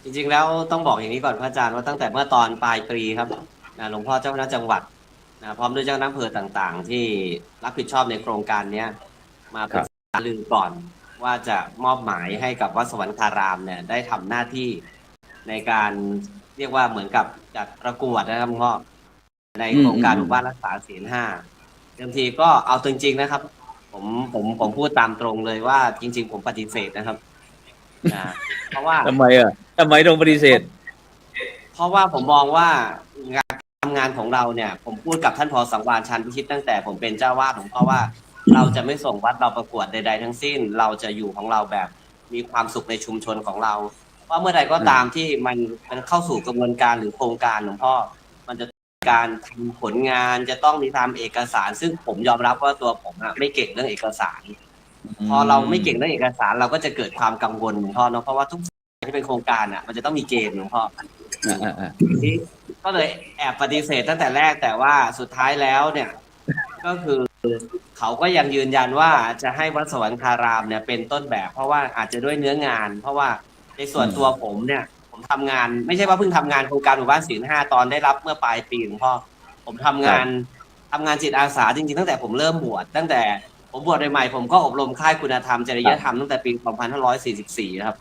จริงๆแล้วต้องบอกอย่างนี้ก่อนพระอาจารย์ว่าตั้งแต่เมื่อตอนปลายปีครับหลวงพ่อเจ้าคณะจังหวัดพร้อมด้วยเจ้าคณะอำเภอต่างๆที่รับผิดชอบในโครงการนี้มาปรึกษาลือก่อนว่าจะมอบหมายให้กับวัดสวรรคารามเนี่ยได้ทำหน้าที่ในการเรียกว่าเหมือนกับจัดประกวดนะครับพ่อในโครงการหมู่บ้านรักษาศีล 5เดิมทีก็เอาจริงๆนะครับผมพูดตามตรงเลยว่าจริงๆผมปฏิเสธนะครับเพราะว่าทำไมต้องปฏิเสธเพราะว่าผมมองว่าทำงานของเราเนี่ยผมพูดกับท่านผอ.สังวาล ชาญพิชิตตั้งแต่ผมเป็นเจ้าวาดของพ่อว่าเราจะไม่ส่งวัดเราประกวดใดๆทั้งสิ้นเราจะอยู่ของเราแบบมีความสุขในชุมชนของเราว่าเมื่อใดก็ตามที่มันเข้าสู่กระบวนการหรือโครงการหลวงพ่อมันจะการทำผลงานจะต้องมีทำเอกสารซึ่งผมยอมรับว่าตัวผมไม่เก่งเรื่องเอกสารพอเราไม่เก่งเรื่องเอกสารเราก็จะเกิดความกังวลหลวงพ่อเนาะเพราะว่าทุกที่เป็นโครงการมันจะต้องมีเกณฑ์หลวงพ่อที่ก็เลยแอบปฏิเสธตั้งแต่แรกแต่ว่าสุดท้ายแล้วเนี่ยก็คือเขาก็ยังยืนยันว่าจะให้วัดสวรรคารามเนี่ยเป็นต้นแบบเพราะว่าอาจจะด้วยเนื้องานเพราะว่าในส่วนตัวผมเนี่ยผมทำงานไม่ใช่ว่าเพิ่งทำงานโครงการหมู่บ้านศีล 5ตอนได้รับเมื่อปลายปีหลวงพ่อผมทำงานจิตอาสาจริงๆตั้งแต่ผมเริ่มบวชตั้งแต่ผมบวชใหม่ๆผมก็อบรมค่ายคุณธรรมจริยธรรมตั้งแต่ปี 2544 ครับ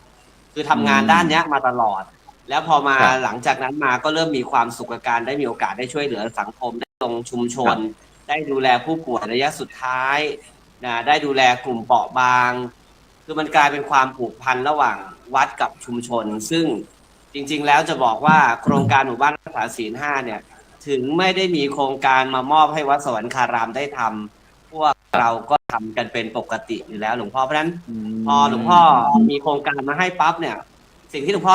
คือทำงานด้านนี้มาตลอดแล้วพอมาหลังจากนั้นมาก็เริ่มมีความสุขกับการได้มีโอกาสได้ช่วยเหลือสังคมได้ลงชุมชนได้ดูแลผู้ป่วยระยะสุดท้ายได้ดูแลกลุ่มเปราะบางคือมันกลายเป็นความผูกพันระหว่างวัดกับชุมชนซึ่งจริงๆแล้วจะบอกว่าโครงการหมู่บ้านรักษาศีล 5เนี่ยถึงไม่ได้มีโครงการมามอบให้วัดสวรรคารามได้ทำพวกเราก็ทำกันเป็นปกติอยู่แล้วหลวงพ่อเพราะฉะนั้นพอหลวงพ่อมีโครงการมาให้ปั๊บเนี่ยสิ่งที่หลวงพ่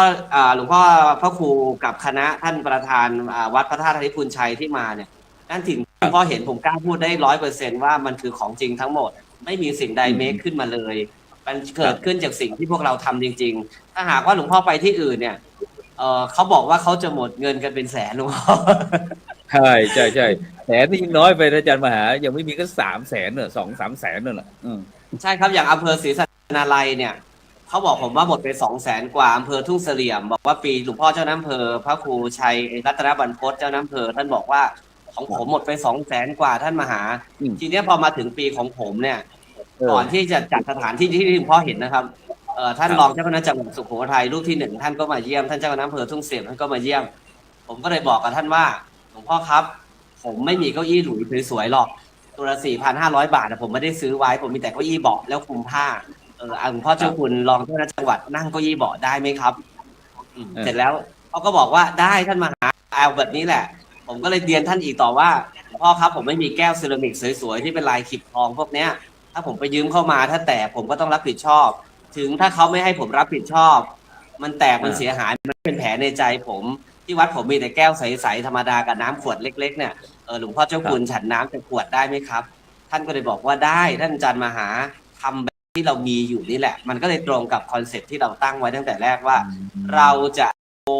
อพระครูกับคณะท่านประธานวัดพระธาตุธริพุนชัยที่มาเนี่ยนั่นถึงหลวงพ่อเห็นผมกล้าพูดได้ 100% ว่ามันคือของจริงทั้งหมดไม่มีสิ่งใดเมคขึ้นมาเลยมันเกิดขึ้นจากสิ่งที่พวกเราทำจริงๆถ้าหากว่าหลวงพ่อไปที่อื่นเนี่ยเขาบอกว่าเขาจะหมดเงินกันเป็นแสนหลวงพ่อใช่แสนนี่น้อยไปอาจารย์มหายังไม่มีก็300,000เนี่ย2-3 แสนนั่นแหละใช่ครับอย่างอำเภอศรีสัชนาลัยเนี่ยเขาบอกผมว่าหมดไป200,000 กว่าอำเภอทุ่งเสลี่ยมบอกว่าปีหลวงพ่อเจ้าอำเภอพระครูชัยรัตนบรรพตเจ้าอำเภอท่านบอกว่าของผมหมดไป200,000 กว่าท่านมหาทีนี้พอมาถึงปีของผมเนี่ยก่อนที่จะจัดสถานที่ที่หลวงพ่อเห็นนะครับท่านรองเจ้าคณะจังหวัดสุโขทัยรูปที่1ท่านก็มาเยี่ยมท่านเจ้าคณะอำเภอทุ่งเสลี่ยมท่านก็มาเยี่ยมผมก็เลยบอกกับท่านว่าหลวงพ่อครับผมไม่มีเก้าอี้หลุยสวยๆหรอกตัวละ 4,500 บาทผมไม่ได้ซื้อไว้ผมมีแต่เก้าอี้เบาะแล้วคลุมผ้าหลวงพ่อเจ้าคุณรองเจ้าคณะจังหวัดนั่งเก้าอี้เบาะได้ไหมครับเสร็จแล้วเขาก็บอกว่าได้ท่านมหาเอาแบบนี้แหละผมก็เลยเรียนท่านอีกต่อว่าพ่อครับผมไม่มีแก้วเซรามิกสวยๆที่เป็นลายขีดทองพวกเนี้ยถ้าผมไปยืมเข้ามาถ้าแตกผมก็ต้องรับผิดชอบถึงถ้าเขาไม่ให้ผมรับผิดชอบมันแตกมันเสียหายมันเป็นแผลในใจผมที่วัดผมมีแต่แก้วใสๆธรรมดากับน้ำขวดเล็กๆเนี่ยหลวงพ่อเจ้าคุณฉันน้ำจากขวดได้ไหมครับท่านก็เลยบอกว่าได้ท่านอาจารย์มหาทำแบบที่เรามีอยู่นี่แหละมันก็เลยตรงกับคอนเซ็ปต์ที่เราตั้งไว้ตั้งแต่แรกว่าเราจะโต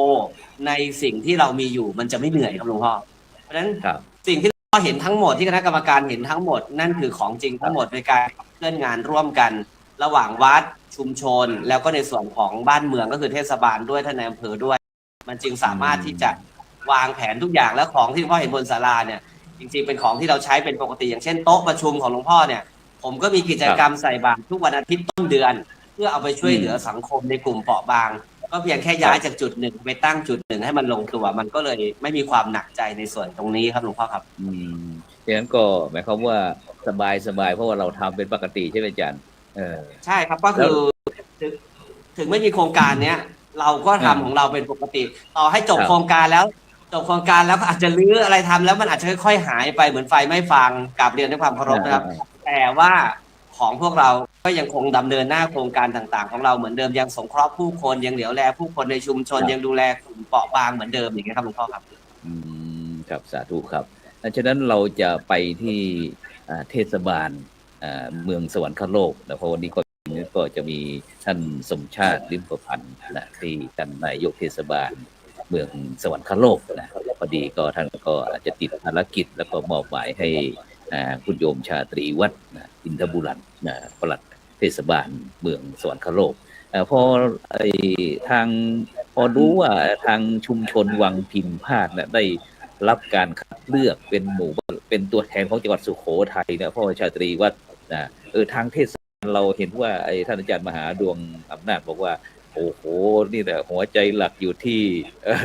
ในสิ่งที่เรามีอยู่มันจะไม่เหนื่อยครับหลวงพ่อเพราะฉะนั้นสิ่งที่เราเห็นทั้งหมดที่คณะกรรมการเห็นทั้งหมดนั่นคือของจริงทั้งหมดในการเคลื่อนงานร่วมกันระหว่างวัดชุมชนแล้วก็ในส่วนของบ้านเมืองก็คือเทศบาลด้วยท่านนายอำเภอด้วยมันจึงสามารถที่จะวางแผนทุกอย่างแล้วของที่พ่อเห็นบนศาลาเนี่ยจ จริงๆเป็นของที่เราใช้เป็นปกติอย่างเช่นโต๊ะประชุมของหลวงพ่อเนี่ยผมก็มีกิจกรรมใส่บาตรทุกวันอาทิตย์ต้นเดือน เพื่อเอาไปช่วยเหลือสังคมในกลุ่มเปราะบาง ก็เพียงแค่ย้ายจากจุดหนึ่งไปตั้งจุดหนึ่งให้มันลงตัวมันก็เลยไม่มีความหนักใจในส่วนตรงนี้ครับหลวงพ่อครับดังนั้นก็หมายความว่าสบายเพราะว่าเราทำเป็นปกติใช่ไหมอาจารย์ใช่ครับก็คือถึงไม่มีโครงการเนี้ยเราก็ทำของเราเป็นปกติต่อให้จบโครงการแล้วก็อาจจะรื้ออะไรทำแล้วมันอาจจะค่อยๆหายไปเหมือนไฟไม่ฟางกราบเรียนด้วยความเคารพนะครับแต่ว่าของพวกเราก็ยังคงดำเนินหน้าโครงการต่างๆของเราเหมือนเดิมยังสงเคราะห์ผู้คนยังเหลียวแลผู้คนในชุมชนยังดูแลกลุ่มเปราะบางเหมือนเดิมอย่างเงี้ยครับหลวงพ่อครับครับสาธุครับฉะนั้นเราจะไปที่เทศบาลเมืองสวรรคโลกนะเพราะวันนี้ก็จะมีท่านสมชาติลิ้มประพันธ์นะที่ท่านนายกเทศบาลเมืองสวรรคโลกนะพอดีก็ท่านก็อาจจะติดภารกิจแล้วก็มอบหมายให้คุณโยมชาตรีวัดอินทบุรันปลัดเทศบาลเมืองสวรรคโลกพอพอรู้ว่าทางชุมชนวังพิมพาทย์ได้รับการคัดเลือกเป็นตัวแทนของจังหวัดสุโขทัยนะพ่อชาตรีวัดทางเทศบาลเราเห็นว่าท่านอาจารย์มหาดวงอำนาจบอกว่าโอ้โหนี่แหละหัวใจหลักอยู่ที่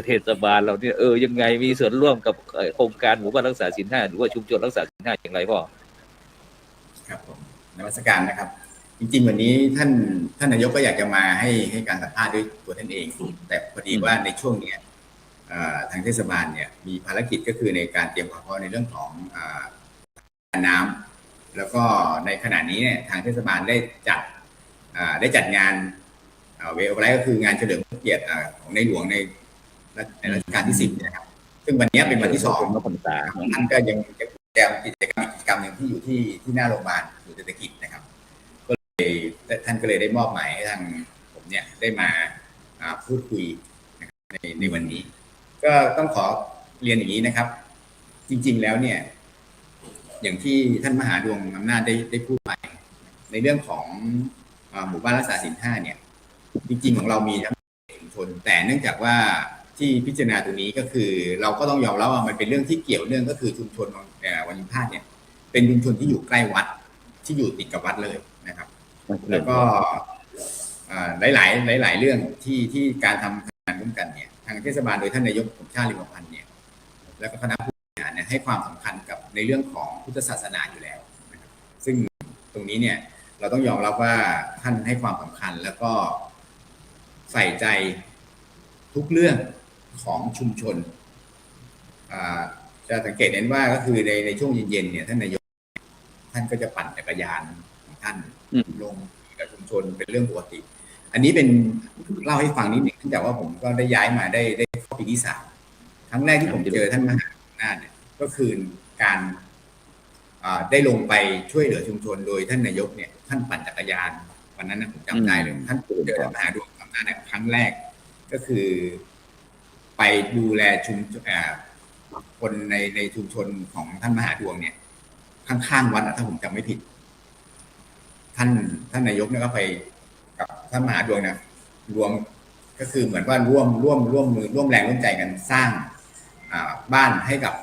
เทศบาลเราเนี่ยยังไงมีส่วนร่วมกับโครงการหมู่บ้านรักษาศีล 5หรือว่าชุมชนรักษาศีล 5อย่างไรพ่อครับผมนมัสการนะครับจริงๆวันนี้ท่านนายกก็อยากจะมาให้การสัมภาษณ์ด้วยตัวท่านเองแต่พอดีว่าในช่วงนี้ทางเทศบาลเนี่ยมีภารกิจก็คือในการเตรียมความพร้อมในเรื่องของน้ำแล้วก็ในขณะนี้เนี่ยทางเทศบาลได้จัดงานเวลไลท์ก็คืองานเฉลิมพระเกียรติของในหลวงในรัชกาลที่10นะครับซึ่งวันนี้เป็นวันที่2ท่านก็ยังจะเตรียมกิจกรรมหนึ่งที่อยู่ที่หน้าโรงพยาบาลศูนย์เศรษฐกิจนะครับก็เลยท่านก็เลยได้มอบหมายให้ทางผมเนี่ยได้มาพูดคุยในวันนี้ก็ต้องขอเรียนอย่างนี้นะครับจริงๆแล้วเนี่ยอย่างที่ท่านมหาดวงอำนาจได้พูดไปในเรื่องของหมู่บ้านรักษาศีล 5เนี่ยจริงๆของเรามีทั้งชุมชนแต่เนื่องจากว่าที่พิจารณาตรงนี้ก็คือเราก็ต้องยอมรับว่ามันเป็นเรื่องที่เกี่ยวเนื่องก็คือชุมชนวังพิมพาทย์เนี่ยเป็นชุมชนที่อยู่ใกล้วัดที่อยู่ติดกับวัดเลยนะครับแล้วก็หลายเรื่องที่การทำงานร่วมกันเนี่ยทางเทศบาลโดยท่านนายกสมชาติลิ้มประพันธ์เนี่ยแล้วก็คณะผู้บริหารเนี่ยให้ความสำคัญกับในเรื่องของพุทธศาสนาอยู่แล้วนะครับซึ่งตรงนี้เนี่ยเราต้องยอมรับว่าท่านให้ความสำคัญแล้วก็ใส่ใจทุกเรื่องของชุมชนจะสังเกตเห็นว่าก็คือในช่วงเย็นๆเนี่ยท่านนายกท่านก็จะปั่นจักรยานของท่านลงกับชุมชนเป็นเรื่องปกติอันนี้เป็นเล่าให้ฟังนิดหนึ่งเนื่องจากว่าผมก็ได้ย้ายมาได้เข้าปีที่3ครั้งแรกที่ผมเจอท่านมหาอำนาจเนี่ยก็คือการได้ลงไปช่วยเหลือชุมชนโดยท่านนายกเนี่ยท่านปั่นจักรยานวันนั้นนะผมจำได้เลยท่านเจอมหาดวงอำนาจเนี่ยครั้งแรกก็คือไปดูแลคนในชุมชนของท่านมหาดวงเนี่ยข้างๆวัดถ้าผมจำไม่ผิดท่านนายกเนี่ยก็ไปกับท่านมหาดวงเนี่ยรวมก็คือเหมือนว่าร่วมมือร่วมแรงร่วมใจกันสร้างบ้านให้กับ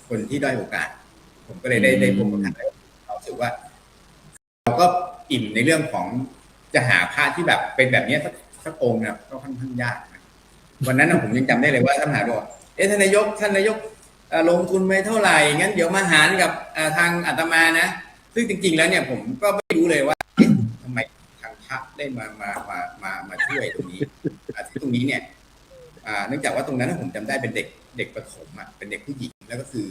คนที่ด้อยโอกาสผมก็เลยได้พบกับท่านเราสึกว่าเราก็อิ่มในเรื่องของจะหาพระที่แบบเป็นแบบนี้สักองค์เนี่ยก็ค่อนข้างยากวันนั้นผมยังจำได้เลยว่าท่านมหาดวงท่านนายกลงทุนไปเท่าไหร่งั้นเดี๋ยวมาหารกับทางอาตมานะซึ่งจริงๆแล้วเนี่ยผมก็ไม่รู้เลยว่าทำไมทางพระได้มาช่วยตรงนี้ที่ตรงนี้เนี่ยเนื่องจากว่าตรงนั้นผมจำได้เป็นเด็กประถมเป็นเด็กผู้หญิงแล้วก็คือ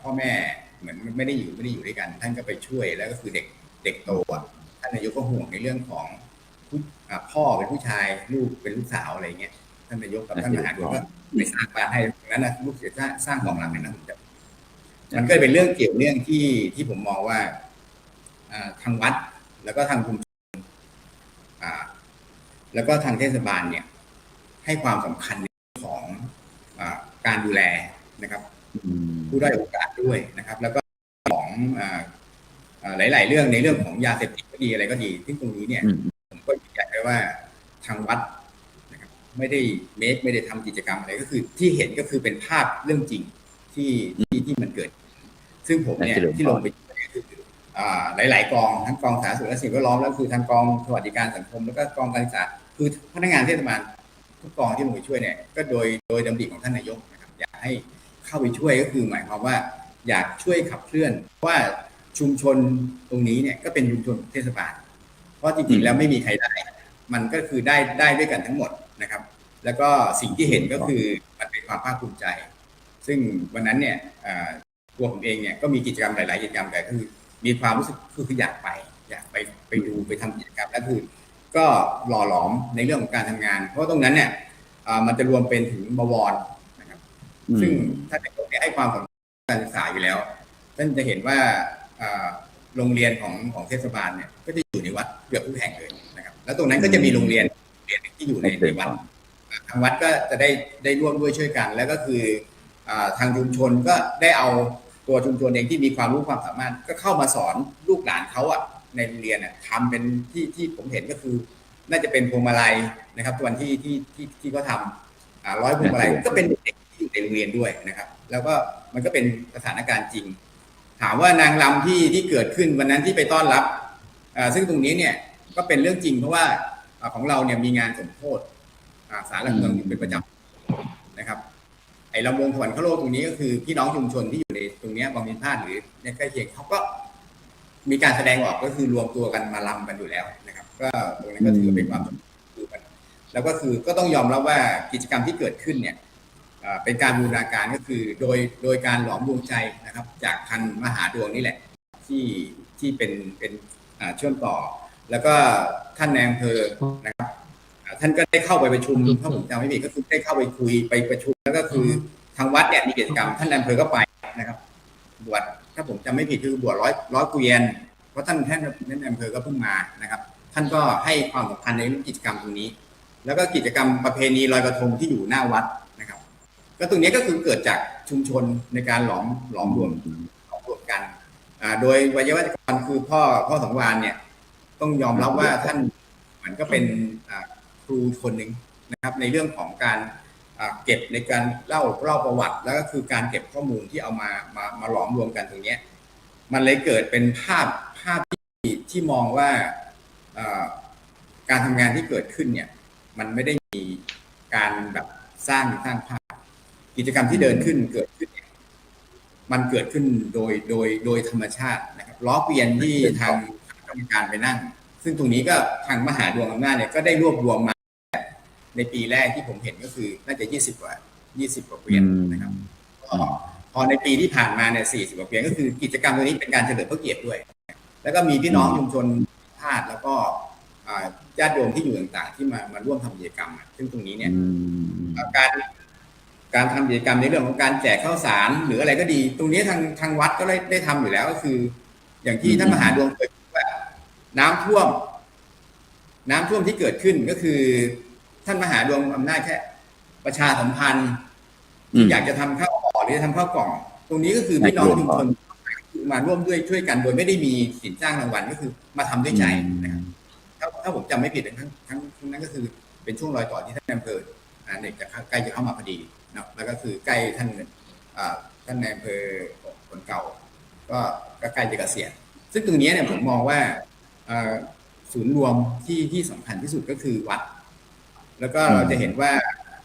พ่อแม่เหมือนไม่ได้อยู่ด้วยกันท่านก็ไปช่วยแล้วก็คือเด็กโตท่านนายกก็ห่วงในเรื่องของพ่อเป็นผู้ชายลูกเป็นลูกสาวอะไรเงี้ยท่านนายกกับท่านมหาดวงก็ไปสร้างบ้านให้ตรงนั้นนะลูกจะสร้างของหลังนั้นมันก็เป็นเรื่องเกี่ยวเนื่องที่ผมมองว่าทางวัดแล้วก็ทางชุมชนแล้วก็ทางเทศบาลเนี่ยให้ความสำคัญของการดูแลนะครับผู้ด้อยโอกาสด้วยนะครับแล้วก็ของหลายๆเรื่องในเรื่องของยาเสพติดก็ดีอะไรก็ดีที่ตรงนี้เนี่ยผมก็ยืนยันได้ว่าทางวัดนะครับไม่ได้ทำกิจกรรมอะไรก็คือที่เห็นก็คือเป็นภาพเรื่องจริง ที่มันเกิด ซึ่งผมเนี่ยที่ลงไปหลายๆกองทั้งกองสาธารณสุขและสิ่งแวดล้อมแล้วคือทางกองสวัสดิการสังคมแล้วก็กองการศึกษาคือพนักงานเทศบาลทุกกองที่ลงไปช่วยเนี่ยก็โดยดำริของท่านนายกนะครับอยากให้เข้าไปช่วยก็คือหมายความว่าอยากช่วยขับเคลื่อนว่าชุมชนตรงนี้เนี่ยก็เป็นชุมชนเทศบาลเพราะจริงๆแล้วไม่มีใครได้มันก็คือได้ด้วยกันทั้งหมดนะครับแล้วก็สิ่งที่เห็นก็คือมันเป็นความภาคภูมิใจซึ่งวันนั้นเนี่ยตัวผมเองเนี่ยก็มีกิจกรรมหลายๆกิจกรรมแต่คือมีความรู้สึกคืออยากไปดูไปทำกิจกรรมแล้วคือก็หล่อหลอมในเรื่องของการทำงานเพราะตรงนั้นเนี่ยมันจะรวมเป็นถึงบวรนะครับซึ่งท่านนายกให้ความสำคัญการศึกษาอยู่แล้วท่านจะเห็นว่าโรงเรียนของเทศบาลเนี่ยก็จะอยู่ในวัดเกือบทุกแห่งเลยนะครับแล้วตรงนั้นก็จะมีโรงเรียนที่อยู่ในวัดทางวัดก็จะได้ร่วมด้วยช่วยกันแล้วก็คือทางชุมชนก็ได้เอาตัวชุมชนเองที่มีความรู้ความสามารถก็เข้ามาสอนลูกหลานเขาอ่ะในโรงเรียนอ่ะทำเป็นที่ผมเห็นก็คือน่าจะเป็นพวงมาลัยนะครับวันที่เขาทำ100พวงมาลัยก็เป็นเด็กที่อยู่ในโรงเรียนด้วยนะครับแล้วก็มันก็เป็นสถานการณ์จริงถามว่านางรำที่เกิดขึ้นวันนั้นที่ไปต้อนรับซึ่งตรงนี้เนี่ยก็เป็นเรื่องจริงเพราะว่าของเราเนี่ยมีงานสมโภชศาลหลักเมืองอยู่เป็นประจำนะครับไอ้ลำวงสวรรคโลกตรงนี้ก็คือพี่น้องชุมชนที่อยู่ในตรงนี้บางมินพาดหรือในใกล้เคียงเขาก็มีการแสดงออกก็คือรวมตัวกันมาลำกันอยู่แล้วนะครับก็ตรงนั้นก็ถือเป็นความสำคัญแล้วก็คือก็ต้องยอมรับว่ากิจกรรมที่เกิดขึ้นเนี่ยเป็นการบูรณาการก็คือโดยการหลอมรวมใจนะครับจากพันมหาดวงนี่แหละที่เป็นเชื่อมต่อแล้วก็ท่านนายอำเภอนะครับท่านก็ได้เข้าไปประชุมถ้าผมจำไม่ผิดก็คือได้เข้าไปคุยไปประชุมแล้วก็คือทางวัดเนี่ยมีกิจกรรมท่านนายอำเภอก็ไปนะครับบวชถ้าผมจำไม่ผิดคือบวชร้อยเกวียนเพราะท่านนายอำเภอก็เพิ่งมานะครับท่านก็ให้ความสำคัญในเรื่องกิจกรรมตรงนี้แล้วก็กิจกรรมประเพณีลอยกระทงที่อยู่หน้าวัดนะครับก็ตรงนี้ก็คือเกิดจากชุมชนในการหลอมรวมกันโดยวัยวัจกรคือพ่อสังวานเนี่ยต้องยอมรับว่าท่านมันก็เป็นครูคนหนึ่งนะครับในเรื่องของการเก็บในการเล่าประวัติแล้วก็คือการเก็บข้อมูลที่เอามาหลอมรวมกันตรงนี้มันเลยเกิดเป็นภาพที่มองว่าการทำงานที่เกิดขึ้นเนี่ยมันไม่ได้มีการแบบสร้างภาพกิจกรรมที่เดินขึ้นเกิดขึ้นมันเกิดขึ้นโดยธรรมชาตินะครับล้อเกวียนที่ทางกรรมการไปนั่งซึ่งตรงนี้ก็ทางมหาดวงอำนาจเนี่ยก็ได้รวบรวมมาในปีแรกที่ผมเห็นก็คือน่าจะ20 กว่าเกวียนนะครับพอในปีที่ผ่านมาเนี่ย40 กว่าเกวียนก็คือกิจกรรมตัวนี้เป็นการเฉลิมพระเกียรติด้วยแล้วก็มีพี่น้องชุมชนธาตุแล้วก็ญาติโยมที่อยู่ต่างๆที่มาร่วมทำกิจกรรมซึ่งตรงนี้เนี่ยการทำกิจกรรมในเรื่องของการแจกข้าวสารหรืออะไรก็ดีตรงนี้ทางวัดก็ได้ทำอยู่แล้วก็คืออย่างที่ท่านมหาดวงเคยพูดว่าน้ำท่วมที่เกิดขึ้นก็คือท่านมหาดวงอำนาจแค่ประชาสัมพันธ์อยากจะทำข้าวห่อหรือทำข้าวกล่องตรงนี้ก็คือพี่น้องชุมชนมาร่วมด้วยช่วยกันโดยไม่ได้มีสินจ้างรางวัลก็คือมาทำด้วยใจนะครับถ้าผมจำไม่ผิดทั้งนั้นก็คือเป็นช่วงรอยต่อที่ท่านอำเภอเนี่ยจะใกล้จะเข้ามาพอดีนะแล้วก็คือใกล้ท่านนายอำเภอคนเก่าก็ใกล้จะเกษียณซึ่งตรงนี้เนี่ยผมมองว่าศูนย์รวมที่สำคัญที่สุดก็คือวัดแล้วก็เราจะเห็นว่า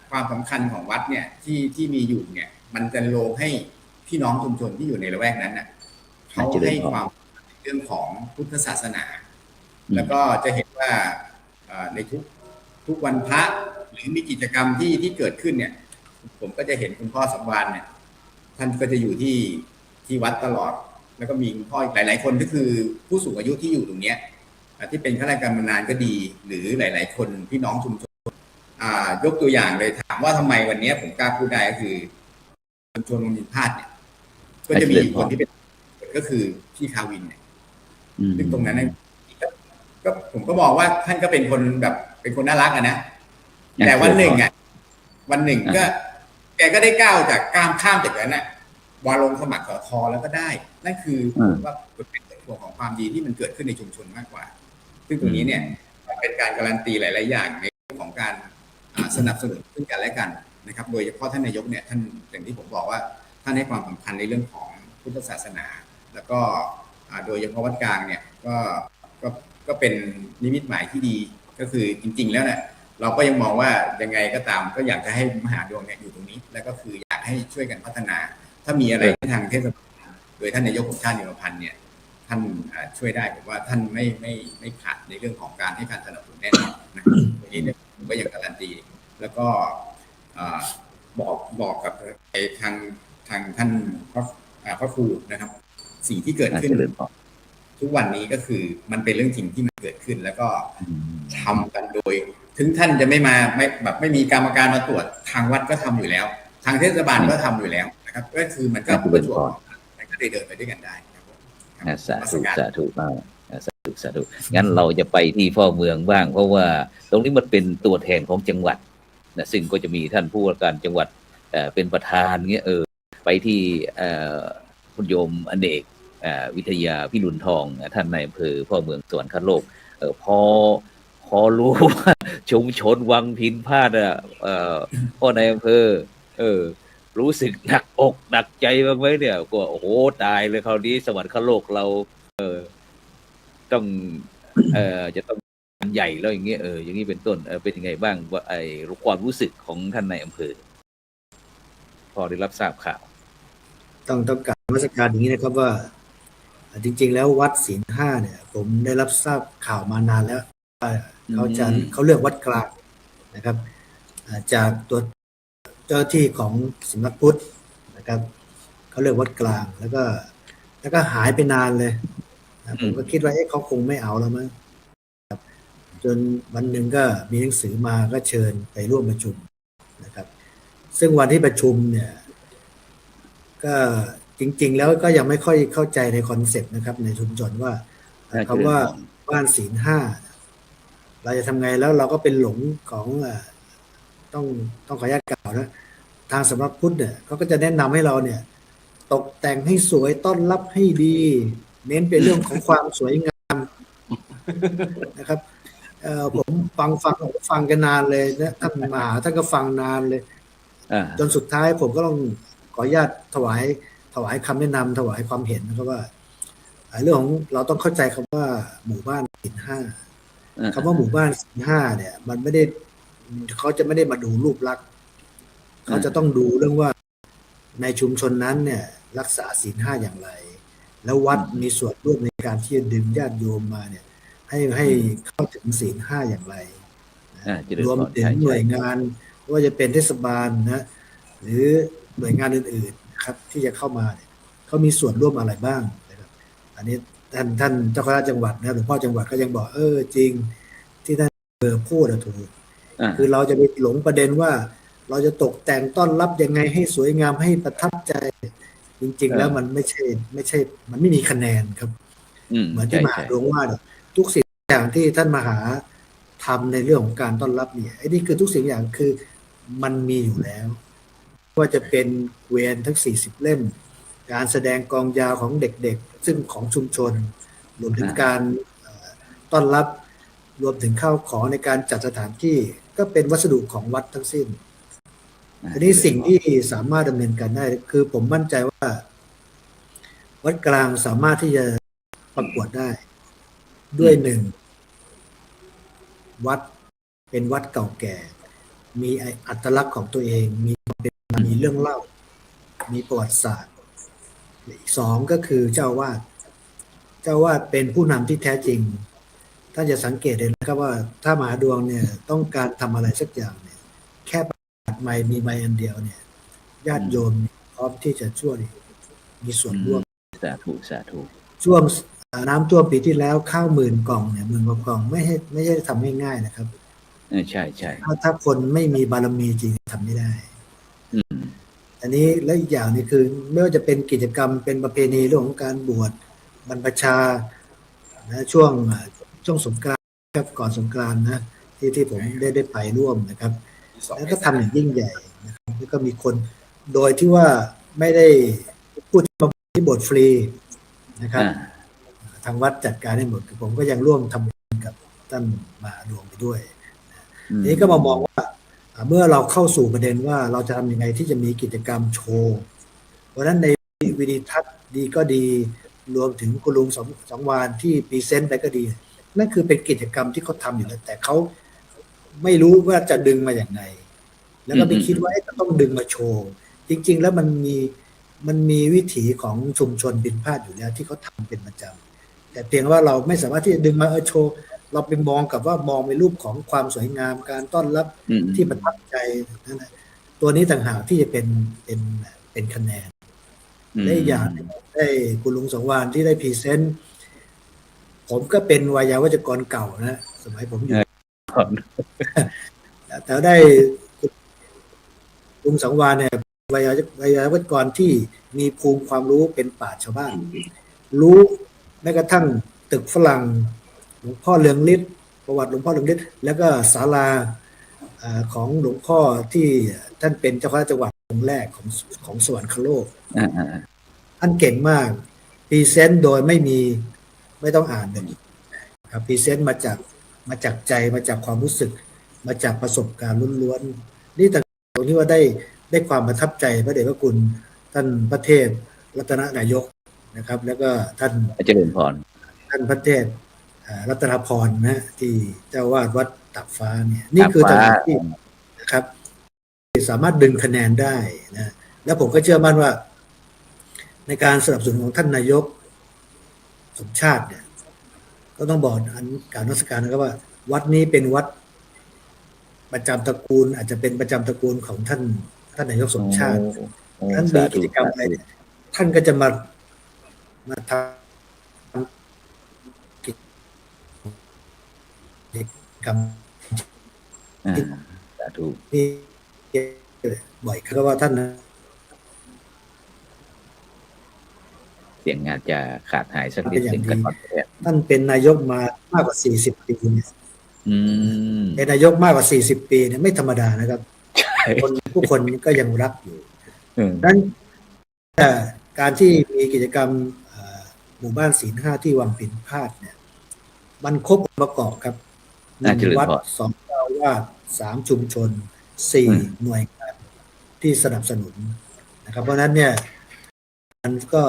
ความสำคัญของวัดเนี่ยที่มีอยู่เนี่ยมันจะโลงให้พี่น้องชุมชนที่อยู่ในละแวกนั้นน่ะเขาให้ความเรื่องของพุทธศาสนาแล้วก็จะเห็นว่าในทุกวันพระหรือมีกิจกรรมที่เกิดขึ้นเนี่ยผมก็จะเห็นคุณพ่อสังวานเนี่ยท่านก็จะอยู่ที่วัดตลอดแล้วก็มีคุณพ่อหลายๆคนก็คือผู้สูงอายุที่อยู่ตรงเนี้ยที่เป็นข้าราชการมานานก็ดีหรือหลายๆคนพี่น้องชุมชนยกตัวอย่างเลยถามว่าทำไมวันนี้ผมกล้าพูดได้ก็คือชุมชนบางมินพาดเนี่ยก็จะมีคนที่เป็นก็คือพี่คาวินเนี่ยซึ่งตรงนั้นก็ผมก็มองว่าท่านก็เป็นคนแบบเป็นคนน่ารักนะแต่วันหนึ่งก็แกก็ได้ก้าวจากข้ามจากนั้นวาลงสมัครสทแล้วก็ได้นั่นคือว่าเป็นผลของความดีที่มันเกิดขึ้นในชุมชนมากกว่าซึ่งตรงนี้เนี่ยเป็นการการันตีหลายๆอย่างในเรื่องของการสนับสนุนซึ่งกันและกันนะครับโดยเฉพาะท่านนายกเนี่ยท่านอย่างที่ผมบอกว่า ท่านให้ความสำคัญในเรื่องของพุทธศาสนา แล้วก็โดยเฉพาะวัดกลางเนี่ยก็เป็นนิมิตหมายที่ดีก็คือจริงๆแล้วเนี่ยเราก็ยังมองว่ายังไงก็ตามก็อยากจะให้มหาดวงเนี่ยอยู่ตรงนี้แล้วก็คืออยากให้ช่วยกันพัฒนาถ้ามีอะไรที่ทางเทศบาลโดยท่านนายกของชาตินิรพันธ์เนี่ยท่านช่วยได้ผมว่าท่านไม่ขาดในเรื่องของการให้การสนับสนุนแน่นอนนะวันนี้เนี่ยผมก็ยังการันตีแล้วก็บอกกับทางท่านพระครูนะครับสิ่งที่เกิดขึ้นทุกวันนี้ก็คือมันเป็นเรื่องจริงที่มันเกิดขึ้นแล้วก็ทำกันโดยถึงท่านจะไม่มีกรรมการมาตรวจทางวัดก็ทำอยู่แล้วทางเทศบาลก็ทำอยู่แล้วนะครับก็คือมันก็ประจวบมันก็เดินไปด้วยกันได้ครับผมสาธุสาธุมากสาธุงั้นเราจะไปที่พ่อเมืองบ้างเพราะว่าตรงนี้มันเป็นตัวแทนของจังหวัดนะซึ่งก็จะมีท่านผู้ว่าการจังหวัดเป็นประธานเงี้ยไปที่คุณโยมอเนกวิทยาพิรุณทองท่านนายอำเภอพ่อเมืองสวรรคโลกพอรู้ว่าชุมชนวังพินพาดพ่อนายอำเภอรู้สึกหนักอกหนักใจบ้างไหมเนี่ยก็โอ้โหตายเลยคราวนี้สวรรคโลกเราต้องจะต้องใหญ่แล้วอย่างเงี้ยอย่างนี้เป็นต้นเป็นยังไงบ้างว่าความรู้สึกของท่านนายอำเภอพอได้รับทราบข่าวต้องกล่าวนมัสการอย่างนี้นะครับว่าจริงๆแล้ววัดศีลห้าเนี่ยผมได้รับทราบข่าวมานานแล้วเขาเลือกวัดกลางนะครับจากตัวเจ้าที่ของสำนักพุทธนะครับเขาเลือกวัดกลางแล้วก็หายไปนานเลยนะผมก็คิดว่าเขาคงไม่เอาแล้วมั้งจนวันหนึ่งก็มีหนังสือมาก็เชิญไปร่วมประชุมนะครับซึ่งวันที่ประชุมเนี่ยก็จริงๆแล้วก็ยังไม่ค่อยเข้าใจในคอนเซ็ปต์นะครับในชุมชนว่าคำว่าบ้านศีลห้าเราจะทำไงแล้วเราก็เป็นหลงของต้องขออนุญาตกล่าวนะทางสำนักพุทธเนี่ยเขาก็จะแนะนำให้เราเนี่ยตกแต่งให้สวยต้อนรับให้ดีเน้นเป็นเรื่องของความสวยงามนะครับผมฟังกันนานเลยนะท่านมหาท่านก็ฟังนานเลยจนสุดท้ายผมก็ต้องขออนุญาตถวายคำแนะนำถวายความเห็นนะครับว่าเรื่องของเราต้องเข้าใจคำว่าหมู่บ้านศีลห้าคำว่าหมู่บ้านศีลห้าเนี่ยมันไม่ได้เขาจะไม่ได้มาดูรูปลักษณ์เขาจะต้องดูเรื่องว่าในชุมชนนั้นเนี่ยรักษาศีลห้าอย่างไรแล้ววัดมีส่วนร่วมในการที่จะดึงญาติโยมมาเนี่ยให้เข้าถึงศีลห้าอย่างไรรวมถึงหน่วยงานว่าจะเป็นเทศบาลนะหรือหน่วยงานอื่นๆครับที่จะเข้ามาเนี่ยเขามีส่วนร่วมอะไรบ้างนะครับอันนี้ท่านเจ้าคณะจังหวัดนะหลวงพ่อจังหวัดก็ยังบอกจริงที่ท่านพูดถูกคือเราจะไปหลงประเด็นว่าเราจะตกแต่งต้อนรับยังไงให้สวยงามให้ประทับใจจริงๆแล้วมันไม่ใช่มันไม่มีคะแนนครับเหมือนที่มหาหลวงว่าทุกสิ่งอย่างที่ท่านมหาทำในเรื่องของการต้อนรับเนี่ยไอ้นี่คือทุกสิ่งอย่างคือมันมีอยู่แล้วว่าจะเป็นเกวียนทั้ง40 เล่มการแสดงกลองยาวของเด็กๆซึ่งของชุมชนรวมถึงการต้อนรับรวมถึงข้าวของในการจัดสถานที่ก็เป็นวัสดุของวัดทั้งสิ้นทีนี้สิ่งที่สามารถดำเนินการได้คือผมมั่นใจว่าวัดกลางสามารถที่จะประกวดได้ด้วยหนึ่งวัดเป็นวัดเก่าแก่มีอัตลักษณ์ของตัวเองมีเรื่องเล่ามีประวัติศาสตร์อีกสองก็คือเจ้าวาดเป็นผู้นำที่แท้จริงท่านจะสังเกตเห็นนะครับว่าถ้ามหาดวงเนี่ยต้องการทำอะไรสักอย่างเนี่ยแค่ปัดไม้มีไม้อันเดียวเนี่ยญาติโยมพร้อมที่จะช่วยมีส่วนร่วมสาธุช่วงน้ำท่วมปีที่แล้วข้าว10,000 กล่องเนี่ย10,000 กล่องไม่ใช่ทำง่ายๆนะครับใช่ถ้าคนไม่มีบารมีจริงทำไม่ได้อันนี้และอีกอย่างนี่คือไม่ว่าจะเป็นกิจกรรมเป็นประเพณีเรื่องของการบวชบรรพชานะช่วงสงกรานต์ครับก่อนสงกรานต์นะที่ผมได้ไปร่วมนะครับแล้วก็ทำอย่างยิ่งใหญ่นะครับแล้วก็มีคนโดยที่ว่าไม่ได้พูดที่บทฟรีนะครับทางวัดจัดการให้หมดผมก็ยังร่วมทำกับท่านมหาหลวงไปด้วยนี้ก็มามองว่าเมื่อเราเข้าสู่ประเด็นว่าเราจะทำยังไงที่จะมีกิจกรรมโชว์ เพราะฉะนั้นในวิดีทัศน์ดีก็ดีรวมถึงคุณลุงสองวานที่พรีเซนต์ไปก็ดี นั่นคือเป็นกิจกรรมที่เขาทำอยู่แล้วแต่เขาไม่รู้ว่าจะดึงมาอย่างไรแล้วก็ไม่คิดว่าจะต้องดึงมาโชว์จริงๆแล้วมันมีวิถีของชุมชนบินพาดอยู่แล้วที่เขาทำเป็นประจำแต่เพียงว่าเราไม่สามารถที่จะดึงมาโชว์เราไปมองกับว่ามองในรูปของความสวยงามการต้อนรับที่ประทับใจนั่นแหละตัวนี้ต่างหากที่จะเป็นคะแนนได้อย่างได้คุณลุงสงวานที่ได้พรีเซนต์ผมก็เป็นวายาวัจกรเก่านะสมัยผมอยู่แต่ได้ลุงสังวานเนี่ยวายาวัจกรที่มีภูมิความรู้เป็นปราชญ์ชาวบ้านรู้แม้กระทั่งตึกฝรั่งหลวงพ่อเรืองฤทธิ์ประวัติหลวงพ่อเรืองฤทธิ์แล้วก็ศาลาของหลวงพ่อที่ท่านเป็นเจ้าคณะจังหวัดองค์แรกของสวรรคโลกท่านเก่งมากพรีเซนต์โดยไม่ต้องอ่านเลยครับพรีเซนต์มาจากใจมาจากความรู้สึกมาจากประสบการณ์ล้วนๆนี่ตรงที่ว่าได้ความประทับใจพระเดชพระคุณท่านพระเทพรัตนนายกนะครับแล้วก็ท่านเจริญพรท่านพระเทพรัตนพรนะที่เจ้าวาดวัดตักฟ้าเนี่ยนี่คือตำแหน่งที่นะครับสามารถดึงคะแนนได้นะแล้วผมก็เชื่อมั่นว่าในการสนับสนุนของท่านนายกสมชาติเนี่ยก็ต้องบอกการนมัสการนะครับว่าวัดนี้เป็นวัดประจำตระกูลอาจจะเป็นประจำตระกูลของท่านนายกสมชาติท่านมีกิจกรรมอะไรท่านก็จะมาทำกิจกรรมที่บ่อยครั้งว่าท่านเสียงงานจะขาดหายสักนิดหนึ่งกันท่านเป็นนายกมามากกว่า40 ปีเนี่ยเป็นนายกมากกว่า40 ปีเนี่ยไม่ธรรมดานะครับผู้คนก็ยังรักอยู่ดังนั้นการที่มีกิจกรรมหมู่บ้านศีล 5ที่วังปิ่นพาดเนี่ยมันครบประกอบครับ1 วัด 2 เจ้าวาด 3 ชุมชน 4 หน่วยงานที่สนับสนุนนะครับเพราะนั้นเนี่ยมันก็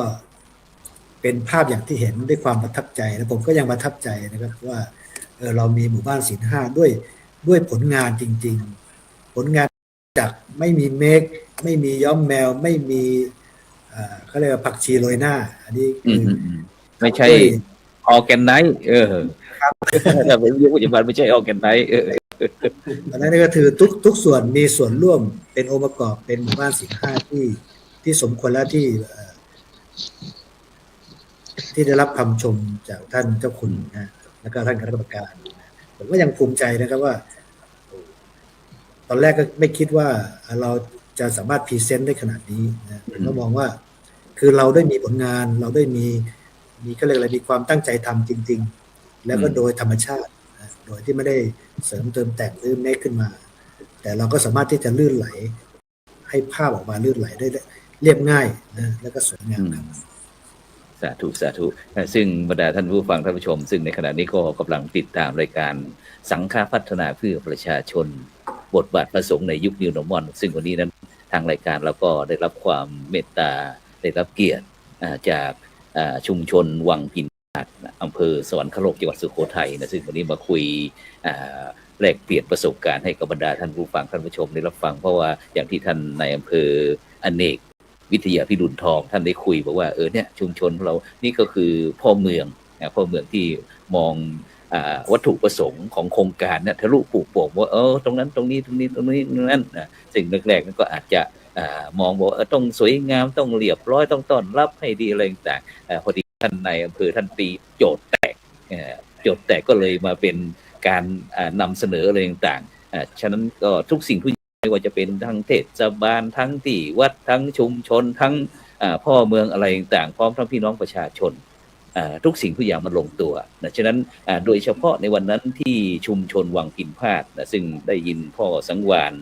เป็นภาพอย่างที่เห็นด้วยความประทับใจและผมก็ยังประทับใจนะครับว่าเรามีหมู่บ้านศีล 5ด้วยผลงานจริงๆผลงานจากไม่มีเมคไม่มีย้อมแมวไม่มีเขาเรียกว่าผักชีโรยหน้าอันนี้คือไม่ใช่ออร์แกนไนซ์ครับแต่เป็นยุคปัจจุบันไม่ใช่ออร์แกนไนซ์อันนั้นก็คือทุกส่วนมีส่วนร่วมเป็นองค์ประกอบเป็นหมู่บ้านศีล 5ที่สมควรและที่ได้รับคำชมจากท่านเจ้าคุณนะแล้วก็ท่านคณะกรรมการผมก็ยังภูมิใจนะครับว่าตอนแรกก็ไม่คิดว่าเราจะสามารถพรีเซนต์ได้ขนาดนี้นะผมก็มองว่าคือเราได้มีผลงานเราได้มีก็เรียกอะไรมีความตั้งใจทำจริงๆแล้วก็โดยธรรมชาติโดยที่ไม่ได้เสริมเติมแต่งหรือเมคขึ้นมาแต่เราก็สามารถที่จะลื่นไหลให้ภาพออกมาลื่นไหลได้เรียบง่ายนะแล้วก็สวยงามครับสาธุซึ่งบรรดาท่านผู้ฟังท่านผู้ชมซึ่งในขณะนี้ก็กำลังติดตามรายการสังฆพัฒนาเพื่อประชาชนบทบาทพระสงฆ์ในยุค New Normal ซึ่งวันนี้นั้นทางรายการเราก็ได้รับความเมตตาได้รับเกียรติจากชุมชนวังพินพาดอำเภอสวรรคโลกจังหวัดสุโขทัยนะซึ่งวันนี้มาคุยแลกเปลี่ยนประสบการณ์ให้กับบรรดาท่านผู้ฟังท่านผู้ชมได้รับฟังเพราะว่าอย่างที่ท่านนายอำเภออเนกวิทยาพิรุณทองท่านได้คุยบอกว่าเนี่ยชุมชนเรานี่ก็คือพ่อเมืองที่มองวัตถุประสงค์ของโครงการเนี่ยทะลุปลูกโป่งว่าตรงนั้นตรงนี้นั่นนะสิ่งแรกๆนั้นก็อาจจะมองว่าต้องสวยงามต้องเรียบร้อยต้องต้อนรับให้ดีอะไรต่างๆพอดีท่านนายอำเภอท่านตีโจทย์แตกก็เลยมาเป็นการนำเสนออะไรต่างๆฉะนั้นก็ทุกสิ่งทุกไม่ว่าจะเป็นทั้งเทศบาลทั้งที่วัดทั้งชุมชนทั้งพ่อเมืองอะไรต่างๆพร้อมทั้งพี่น้องประชาชนทุกสิ่งทุกอย่างมันลงตัวนะฉะนั้นโดยเฉพาะในวันนั้นที่ชุมชนวังพินพาดนะซึ่งได้ยินพ่อสังวาน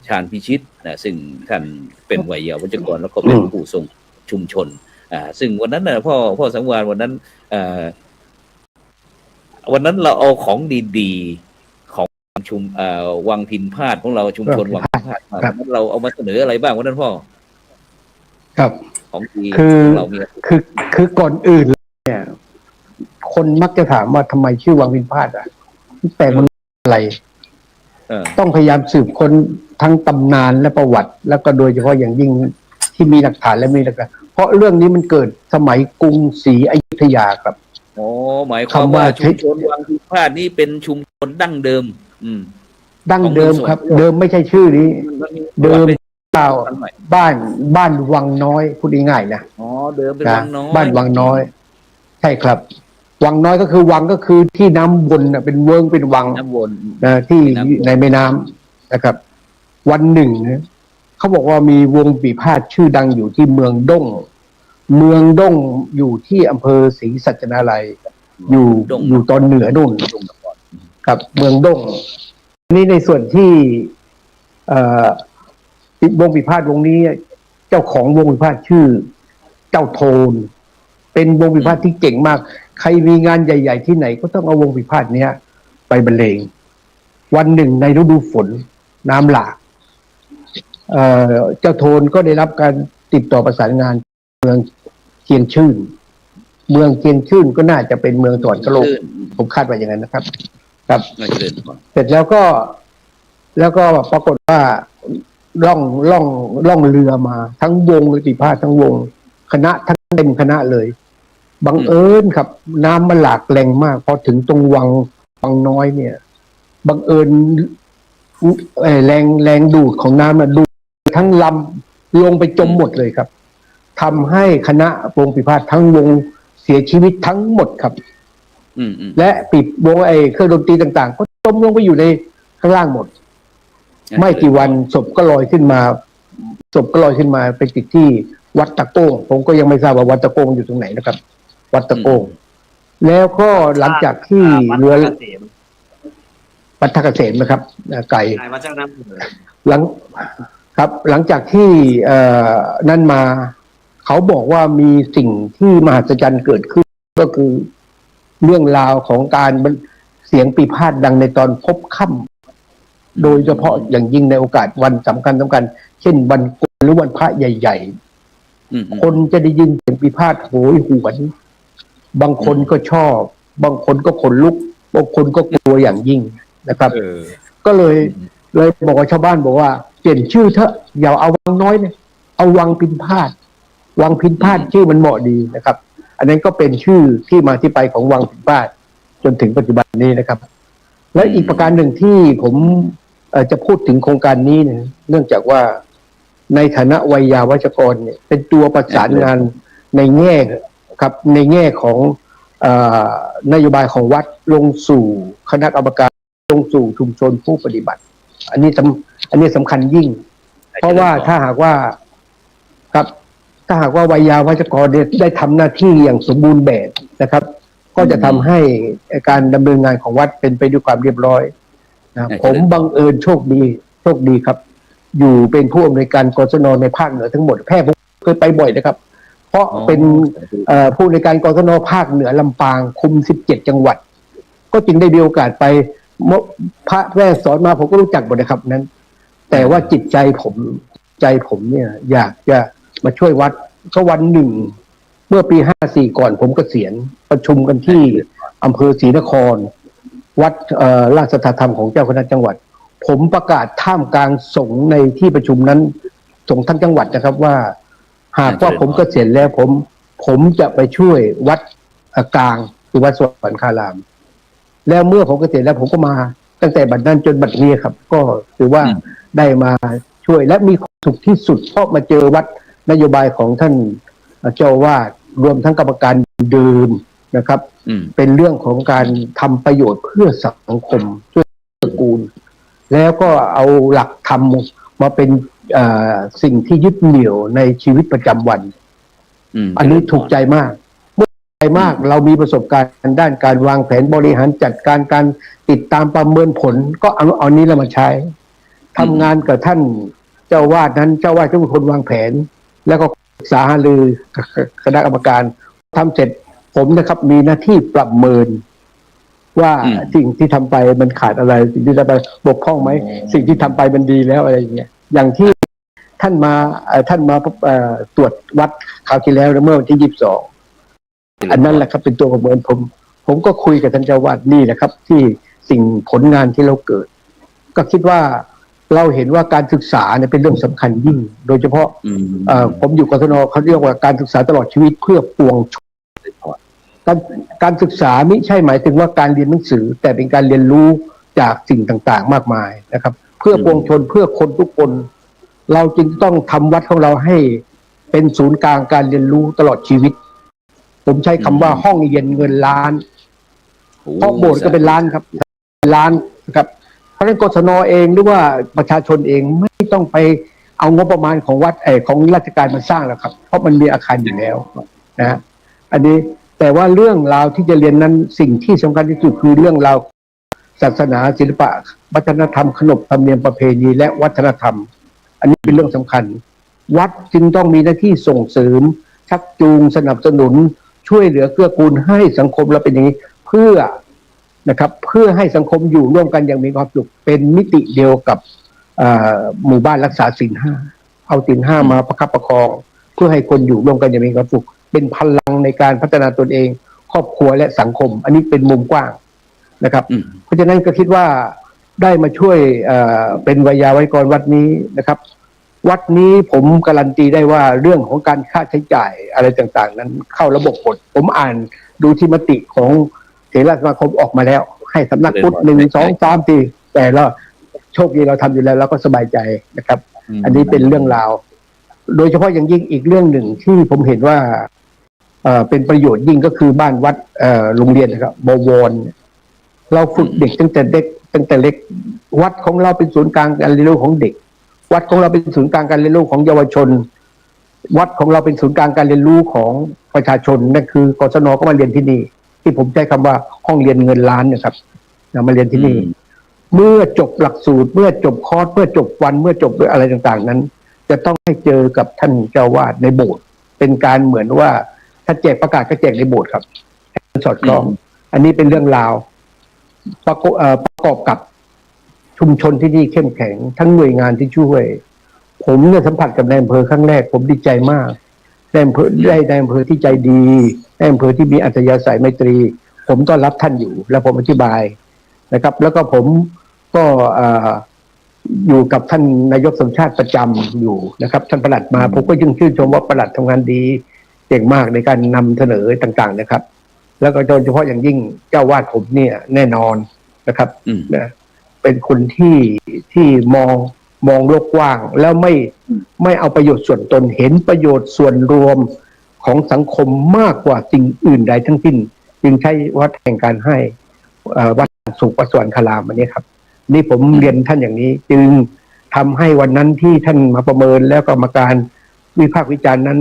ชาญพิชิตนะซึ่งท่านเป็นวัยวัจกรแล้วก็เป็นผู้ทรงชุมชนซึ่งวันนั้นนะพ่อสังวานวันนั้นเราเอาของดีๆของชุมวังพินพาดของเราชุมชนวังพินพาดเราเอามาเสนออะไรบ้างวันนั้นพ่อ ครับ ของดี คือ ของเรามี คือก่อนอื่นเนี่ย คนมักจะถามว่าทำไมชื่อวังพินพาทอ่ะแต่มันอะไร ต้องพยายามสืบค้นทั้งตำนานและประวัติ แล้วก็โดยเฉพาะอย่างยิ่งที่มีหลักฐานและมีหลักฐานเพราะเรื่องนี้มันเกิดสมัยกรุงศรีอยุธยาครับ โอ้หมายความว่าชุมชนวังพินพาทนี่เป็นชุมชนดั้งเดิม ดั้งเดิมครับ เดิมไม่ใช่ชื่อนี้ เดิมเปล่าบ้านวังน้อยพูดง่ายๆนะ อ๋อเดิมเป็นวังน้อย บ้านวังน้อย ใช่ครับ วังน้อยก็คือวังก็คือที่น้ำวนเป็นเวิงเป็นวัง น้ำวน ที่ในแม่น้ำนะครับ วันหนึ่งนะเขาบอกว่ามีวงปีพาทย์ชื่อดังอยู่ที่เมืองด้งอยู่ที่อำเภอศรีสัชนาลัยอยู่ตอนเหนือนู่นครับเมืองด้งนี่ในส่วนที่วงปีพาทย์วงนี้เจ้าของวงปีพาทย์ชื่อเจ้าโทนเป็นวงปีพาทย์ที่เก่งมากใครมีงานใหญ่ๆที่ไหนก็ต้องเอาวงปีพาทย์เนี้ยไปบรรเลงวันหนึ่งในฤดูฝนน้ำหลากเจ้าโทนก็ได้รับการติดต่อประสานงานเมืองเชียงชื่นก็น่าจะเป็นเมืองสวรรคโลกผมคาดว่าอย่างนั้นนะครับครับเสร็จแล้วก็ปรากฏว่าล่องเรือมาทั้งวงปีพาทย์ทั้งวงคณะทั้งเต็มคณะเลยบังเอิญครับน้ำมันหลากแรงมากพอถึงตรงวังน้อยเนี่ยบังเอิญแรงดูดของน้ำดูดทั้งลำลงไปจมหมดเลยครับทำให้คณะวงปีพาทย์ทั้งวงเสียชีวิตทั้งหมดครับและปิดวงเครื่องดนตรีต่างๆก็จมลงไปอยู่ในข้างล่างหมดไม่กี่วันศพก็ลอยขึ้นมาไปติดที่วัดตะโก้งผมก็ยังไม่ทราบว่าวัดตะโก้งอยู่ตรงไหนนะครับวัดตะโก้งแล้วก็หลังจากที่เรือวัดท่าเกษมนะครับไก่วัดเจ้าน้ำหลังจากที่นั่นมาเขาบอกว่ามีสิ่งที่มหัศจรรย์เกิดขึ้นก็คือเรื่องราวของการเสียงปีพาทย์ดังในตอนพบค่ำโดยเฉพาะอย่างยิ่งในโอกาสวันสำคัญเช่นวันโกนหรือวันพระใหญ่ๆคนจะได้ยินเสียงปีพาทย์โหยหวนบางคนก็ชอบบางคนก็ขนลุกบางคนก็กลัวอย่างยิ่งนะครับก็เลยบอกว่าชาวบ้านบอกว่าเปลี่ยนชื่อเถอะอย่าเอาวังน้อยเนี่ยเอาวังพินพาทย์ชื่อมันเหมาะดีนะครับอันนั้นก็เป็นชื่อที่มาที่ไปของวังพินพาทย์จนถึงปัจจุบันนี้นะครับและอีกประการหนึ่งที่ผมจะพูดถึงโครงการนี้เนี่ยเนื่องจากว่าในฐานะวัยยาวัชกรเนี่ยเป็นตัวประสานงานในแง่ของนโยบายของวัดลงสู่คณะกรรมการลงสู่ชุมชนผู้ปฏิบัติอันนี้สำคัญยิ่งเพราะว่าถ้าหากว่าวัยยาวัชกรได้ทำหน้าที่อย่างสมบูรณ์แบบนะครับก็จะทำให้การดำเนินงานของวัดเป็นไปด้วยความเรียบร้อยนะผมบังเอิญโชคดีครับอยู่เป็นผู้อำนวยการกศนในภาคเหนือทั้งหมดแพร่ผมเคยไปบ่อยนะครับเพราะเป็นผู้อำนวยการกศนภาคเหนือลำปางคุม17จังหวัดก็จึงได้มีโอกาสไปพระแม่สอนมาผมก็รู้จักหมดนะครับนั้นแต่ว่าจิตใจผมเนี่ยอยากจะมาช่วยวัดก็วันหนึ่งเมื่อปี54ก่อนผมเกษียณประชุมกันที่อำเภอศรีนครวัดราชสัทธาธรรมของเจ้าคณะจังหวัดผมประกาศท่ามกลางสงฆ์ในที่ประชุมนั้นสงฆ์ทั้งจังหวัดนะครับว่าหากว่าผมเกษียณแล้วผมจะไปช่วยวัดกลางคือวัดสวรรคารามแล้วเมื่อผมเกษียณแล้วผมก็มาตั้งแต่บัดนั้นจนบัดนี้ครับก็ถือว่าได้มาช่วยและมีความสุขที่สุดเพราะมาเจอวัดนโยบายของท่านเจ้าวาดรวมทั้งกรรมการเดิมนะครับเป็นเรื่องของการทำประโยชน์เพื่อสังคมช่วยตระกูลแล้วก็เอาหลักธรรมมาเป็นสิ่งที่ยึดเหนี่ยวในชีวิตประจำวันอันนี้ถูกใจมากเรามีประสบการณ์ด้านการวางแผนบริหารจัดการติดตามประเมินผลก็เอานี้เรามาใช้ทำงานกับท่านเจ้าวาดนั้นเจ้าวาดก็เป็นคนวางแผนแล้วก็ปรึกษาหารือคณะกรรมการทำเสร็จผมนะครับมีหน้าที่ประเมินว่าสิ่งที่ทำไปมันขาดอะไรสิ่งที่ทำไปบกพร่องไหมสิ่งที่ทำไปมันดีแล้วอะไรอย่างเงี้ยอย่างที่ ท่านมาตรวจวัดคราวที่แล้วเมื่อวันที่22อันนั้นแหละครับเป็นตัวประเมินผมก็คุยกับท่านเจ้าวาดนี่แหละครับ ที่สิ่งผลงานที่เราเกิด ก็คิดว่าเราเห็นว่าการศึกษาเนี่ยเป็นเรื่องสำคัญยิ่ง โดยเฉพาะผมอยู่กศนเขาเรียกว่าการศึกษาตลอดชีวิตเพื่อปวงชนการศึกษาไม่ใช่หมายถึงว่าการเรียนหนังสือแต่เป็นการเรียนรู้จากสิ่งต่างๆมากมายนะครับ เพื่อปวงชนเพื่อคนทุกคน เราจึงต้องทำวัดของเราให้เป็นศูนย์กลางการเรียนรู้ตลอดชีวิต ผมใช้คำว่าห้องเรียนเงินล้านเพราะโบสถ์ก็เป็นล้านครับล้านนะครับเพราะฉะนั้นกศนเองหรือว่าประชาชนเองไม่ต้องไปเอางบประมาณของวัดของราชการมาสร้างแล้วครับเพราะมันมีอาคารอยู่แล้วนะอันนี้แต่ว่าเรื่องราวที่จะเรียนนั้นสิ่งที่สำคัญที่สุดคือเรื่องราวศาสนาศิลปะวัฒนธรรมขนบธรรมเนียมประเพณีและวัฒนธรรมอันนี้เป็นเรื่องสำคัญวัดจึงต้องมีหน้าที่ส่งเสริมชักจูงสนับสนุนช่วยเหลือเกื้อกูลให้สังคมเราเป็นอย่างนี้เพื่อนะครับเพื่อให้สังคมอยู่ร่วมกันอย่างมีความสุขเป็นมิติเดียวกับหมู่บ้านรักษาศีล 5เอาศีล 5มาประคับประคองเพื่อให้คนอยู่ร่วมกันอย่างมีความสุขเป็นพลังในการพัฒนาตนเองครอบครัวและสังคมอันนี้เป็นมุมกว้างนะครับเพราะฉะนั้นก็คิดว่าได้มาช่วยเป็นวิทยาวัยกรวัดนี้นะครับวัดนี้ผมการันตีได้ว่าเรื่องของการค่าใช้จ่ายอะไรต่างๆนั้นเข้าระบบหมดผมอ่านดูที่มติของเถรสมาคมออกมาแล้วให้สำนักพุทธ1 2 3 4แต่เราโชคดีเราทำอยู่แล้วเราก็สบายใจนะครับอันนี้เป็นเรื่องราวโดยเฉพาะอย่างยิ่งอีกเรื่องหนึ่งที่ผมเห็นว่าเป็นประโยชน์ยิ่งก็คือบ้านวัดโรงเรียนนะครับบวรเราฝึกเด็กตั้งแต่เล็กวัดของเราเป็นศูนย์กลางการเรียนรู้ของเด็กวัดของเราเป็นศูนย์กลางการเรียนรู้ของเยาวชนวัดของเราเป็นศูนย์กลางการเรียนรู้ของประชาชนนั่นคือกศนก็มาเรียนที่นี่ที่ผมใช้คำว่าห้องเรียนเงินล้านนะครับมาเรียนที่นี่เมื่อจบหลักสูตรเมื่อจบคอร์สเมื่อจบวันเมื่อจบอะไรต่างๆนั้นจะต้องให้เจอกับท่านเจ้าวาดในโบสถ์เป็นการเหมือนว่าถ้าแจกประกาศก็แจกในโบสถ์ครับสอดคล้องอันนี้เป็นเรื่องราวประกอบกับชุมชนที่นี่เข้มแข็งทั้งหน่วยงานที่ช่วยผมเนี่ยสัมผัสกับนายอำเภอครั้งแรกผมดีใจมากนายอำเภอที่ใจดีนายอำเภอที่มีอัธยาศัยไมตรีผมต้อนรับท่านอยู่แล้วผมอธิบายนะครับแล้วก็ผมก็อยู่กับท่านนายกสมชาติประจำอยู่นะครับท่านปลัดมาผมก็ยังชื่นชมว่าปลัดทำงานดีเก่งมากในการนำเสนอต่างๆนะครับแล้วก็โดยเฉพาะอย่างยิ่งเจ้าวาดผมเนี่ยแน่นอนนะครับนะเป็นคนที่มองโลกกว้างแล้วไม่เอาประโยชน์ส่วนตนเห็นประโยชน์ส่วนรวมของสังคมมากกว่าสิ่งอื่นใดทั้งสิ้นจึงใช้วัดแห่งการให้วัดสุขวัดสวรรคารามอันนี้ครับนี่ผมเรียนท่านอย่างนี้จึงทำให้วันนั้นที่ท่านมาประเมินแล้วกรรมการวิพากษ์วิจารณ์นั้น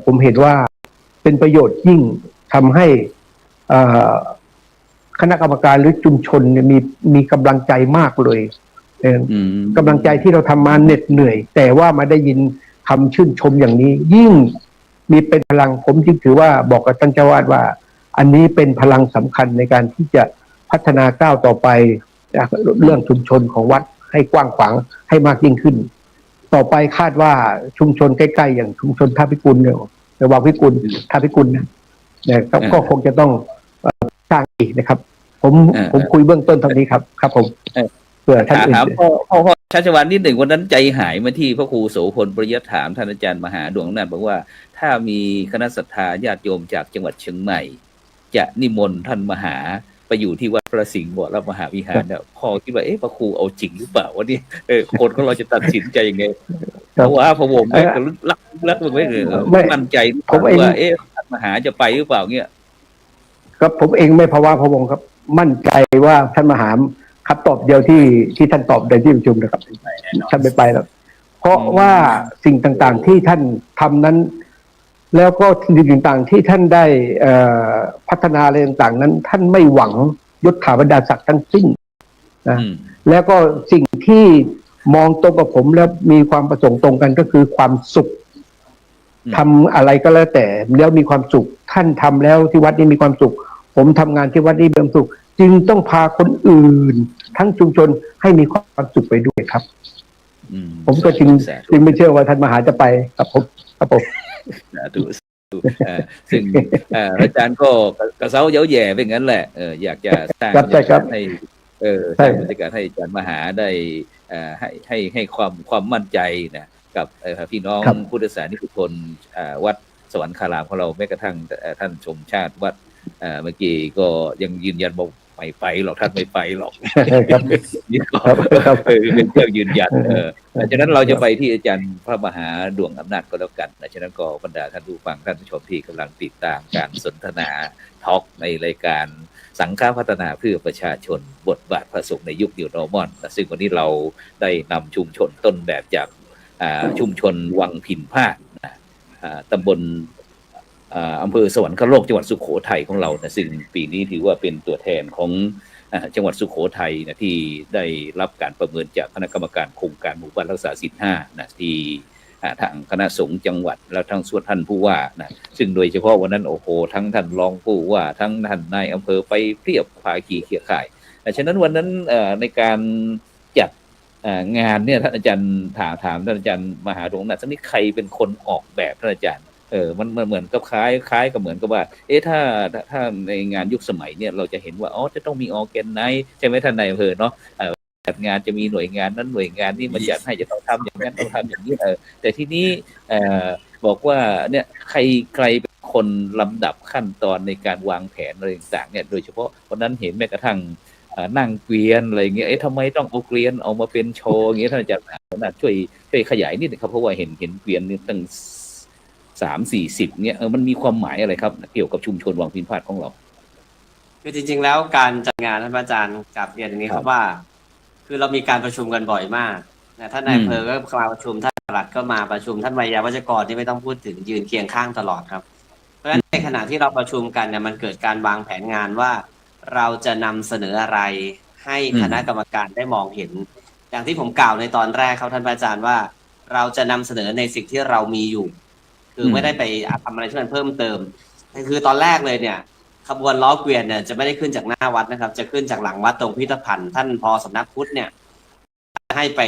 ผมเห็นว่าเป็นประโยชน์ยิ่งทำให้คณะกรรมการหรือชุมชนมีกำลังใจมากเลยกำลังใจที่เราทำมาเหน็ดเหนื่อยแต่ว่ามาได้ยินคำชื่นชมอย่างนี้ยิ่งมีเป็นพลังผมจึงถือว่าบอกกับท่านเจ้าวาดว่าอันนี้เป็นพลังสำคัญในการที่จะพัฒนาก้าวต่อไปเรื่องชุมชนของวัดให้กว้างขวางให้มากยิ่งขึ้นต่อไปคาดว่าชุมชนใกล้ๆอย่างชุมชนท่าพิกุลเนี่ยวังพิกุลท่าพิกุลนะก็คงจะต้องสร้างอีกนะครับผมคุยเบื้องต้นเท่านี้ครับผมเพื่อท่านอื่นถามพ่อชัชวาลนิดหนึ่งวันนั้นใจหายมาที่พระครูโสพลปริยัติถามท่านอาจารย์มหาดวงอำนาจบอกว่าถ้ามีคณะศรัทธาญาติโยมจากจังหวัดเชียงใหม่จะนิมนต์ท่านมหาไปอยู่ที่วัดพระสิงห์วรมหาวิหารเนี่ยพ่อคิดว่าพระครูเอาจริงหรือเปล่าวันนี้คนของเราจะตัดสินใจยังไงเพราะว่าพระวงศ์รักมึงไม่มั่นใจผมว่าท่านมหาจะไปหรือเปล่าเนี่ยครับผมเองไม่ภาวะพระวงศ์ครับมั่นใจว่าท่านมหาครับตอบเดียวที่ท่านตอบในที่ประชุมนะครับท่านไม่ไปแล้วเพราะว่าสิ่งต่างๆที่ท่านทำนั้นแล้วก็สิ่งต่างๆที่ท่านได้พัฒนาอะไรต่างๆนั้นท่านไม่หวังยศถาบรรดาศักดิ์ทั้งสิ้นนะแล้วก็สิ่งที่มองตรงกับผมแล้วมีความประสงค์ตรงกันก็คือความสุขทำอะไรก็แล้วแต่แล้วมีความสุขท่านทำแล้วที่วัดนี้มีความสุขผมทำงานที่วัดนี้มีความสุขจึงต้องพาคนอื่นทั้งชุมชนให้มีความสุขไปด้วยครับ ผมก็จึงไม่เชื่อว่าท่านมหาจะไปครับผม สาธุซึ่งอาจารย์ก็กระเซ้าเย้าแย่เป็นงั้นแหละอยากจะสร้างบรรยากาศให้สร้างบรรยากาศให้อาจารย์มหาได้ให้ความมั่นใจนะกับพี่น้องพุทธศาสนิกชนวัดสวรรคารามของเราแม้กระทั่งท่านชมชาติวัดเมื่อกี้ก็ยังยืนยันบอกไม่ไปหรอกท่านไม่ไปหรอกนี่ก็เป็นเครื่องยืนยันฉะนั้นเราจะไปที่อาจารย์พระมหาดวงอำนาจก็แล้วกันฉะนั้นก็บรรดาท่านผู้ฟังท่านผู้ชมที่กำลังติดตามการสนทนาทอล์กในรายการสังฆพัฒนาเพื่อประชาชนบทบาทพระสงฆ์ในยุคนิวนอร์มอนซึ่งวันนี้เราได้นำชุมชนต้นแบบจากชุมชนวังพินพาดตำบลอำเภอสวรรคโลกจังหวัดสุโขทัยของเรานะซึ่งปีนี้ถือว่าเป็นตัวแทนของจังหวัดสุโขทัยนะที่ได้รับการประเมินจากคณะกรรมการโครงการหมู่บ้านรักษาศีล5นะที่ทางคณะสงฆ์จังหวัดแล้วทั้งส่วนท่านผู้ว่านะซึ่งโดยเฉพาะวันนั้นโอ้โหทั้งท่านรองผู้ว่าทั้งท่านนายอำเภอไปเพียบภาคีเครือข่ายฉะนั้นวันนั้นในการจัดงานเนี่ยท่านอาจารย์ถามท่านอาจารย์มหาดวงอำนาจสักนิดใครเป็นคนออกแบบท่านอาจารย์มันเหมือนกับคล้ายกับเหมือนกับว่าถ้าในงานยุคสมัยเนี่ยเราจะเห็นว่าจะต้องมีออร์แกนไนซ์ใช่ไหมท่านนายอำเภอเนาะจัดงานจะมีหน่วยงานนั้นหน่วยงานนี้มาจัดให้จะต้องทำอย่างนั้นต้องทำอย่างนี้แต่ที่นี้บอกว่าเนี่ยใครเป็นคนลำดับขั้นตอนในการวางแผนอะไรต่างๆเนี่ยโดยเฉพาะวันนั้นเห็นแม้กระทั่งนั่งเกวียนอะไรอย่างเงี้ยทำไมต้องเอาเกวียนเอามาเป็นโชว์อย่างเงี้ยท่านอาจารย์ช่วยขยายนิดนึงครับเพราะว่าเห็นเกวียนนี่ตั้ง30-40เนี่ยมันมีความหมายอะไรครับเกี่ยวกับชุมชนวังพินพาดของเราคือจริงๆแล้วการจัดงานท่านอาจารย์กับเรียนอย่างนี้ครับว่าคือเรามีการประชุมกันบ่อยมากนะท่านนายอำเภอก็มาประชุมท่านปลัดก็มาประชุมท่านวิทยาวัจกรที่ไม่ต้องพูดถึงยืนเคียงข้างตลอดครับเพราะฉะนั้นในขณะที่เราประชุมกันเนี่ยมันเกิดการวางแผนงานว่าเราจะนำเสนออะไรให้คณะกรรมการได้มองเห็นอย่างที่ผมกล่าวในตอนแรกครับท่านอาจารย์ว่าเราจะนำเสนอในสิ่งที่เรามีอยู่คือไม่ได้ไปทำอะไรที่มันเพิ่มเติมคือตอนแรกเลยเนี่ยขบวนล้อเกวียนเนี่ยจะไม่ได้ขึ้นจากหน้าวัดนะครับจะขึ้นจากหลังวัดตรงพิพิธภัณฑ์ท่านพอสำนักพุทธเนี่ยให้ไ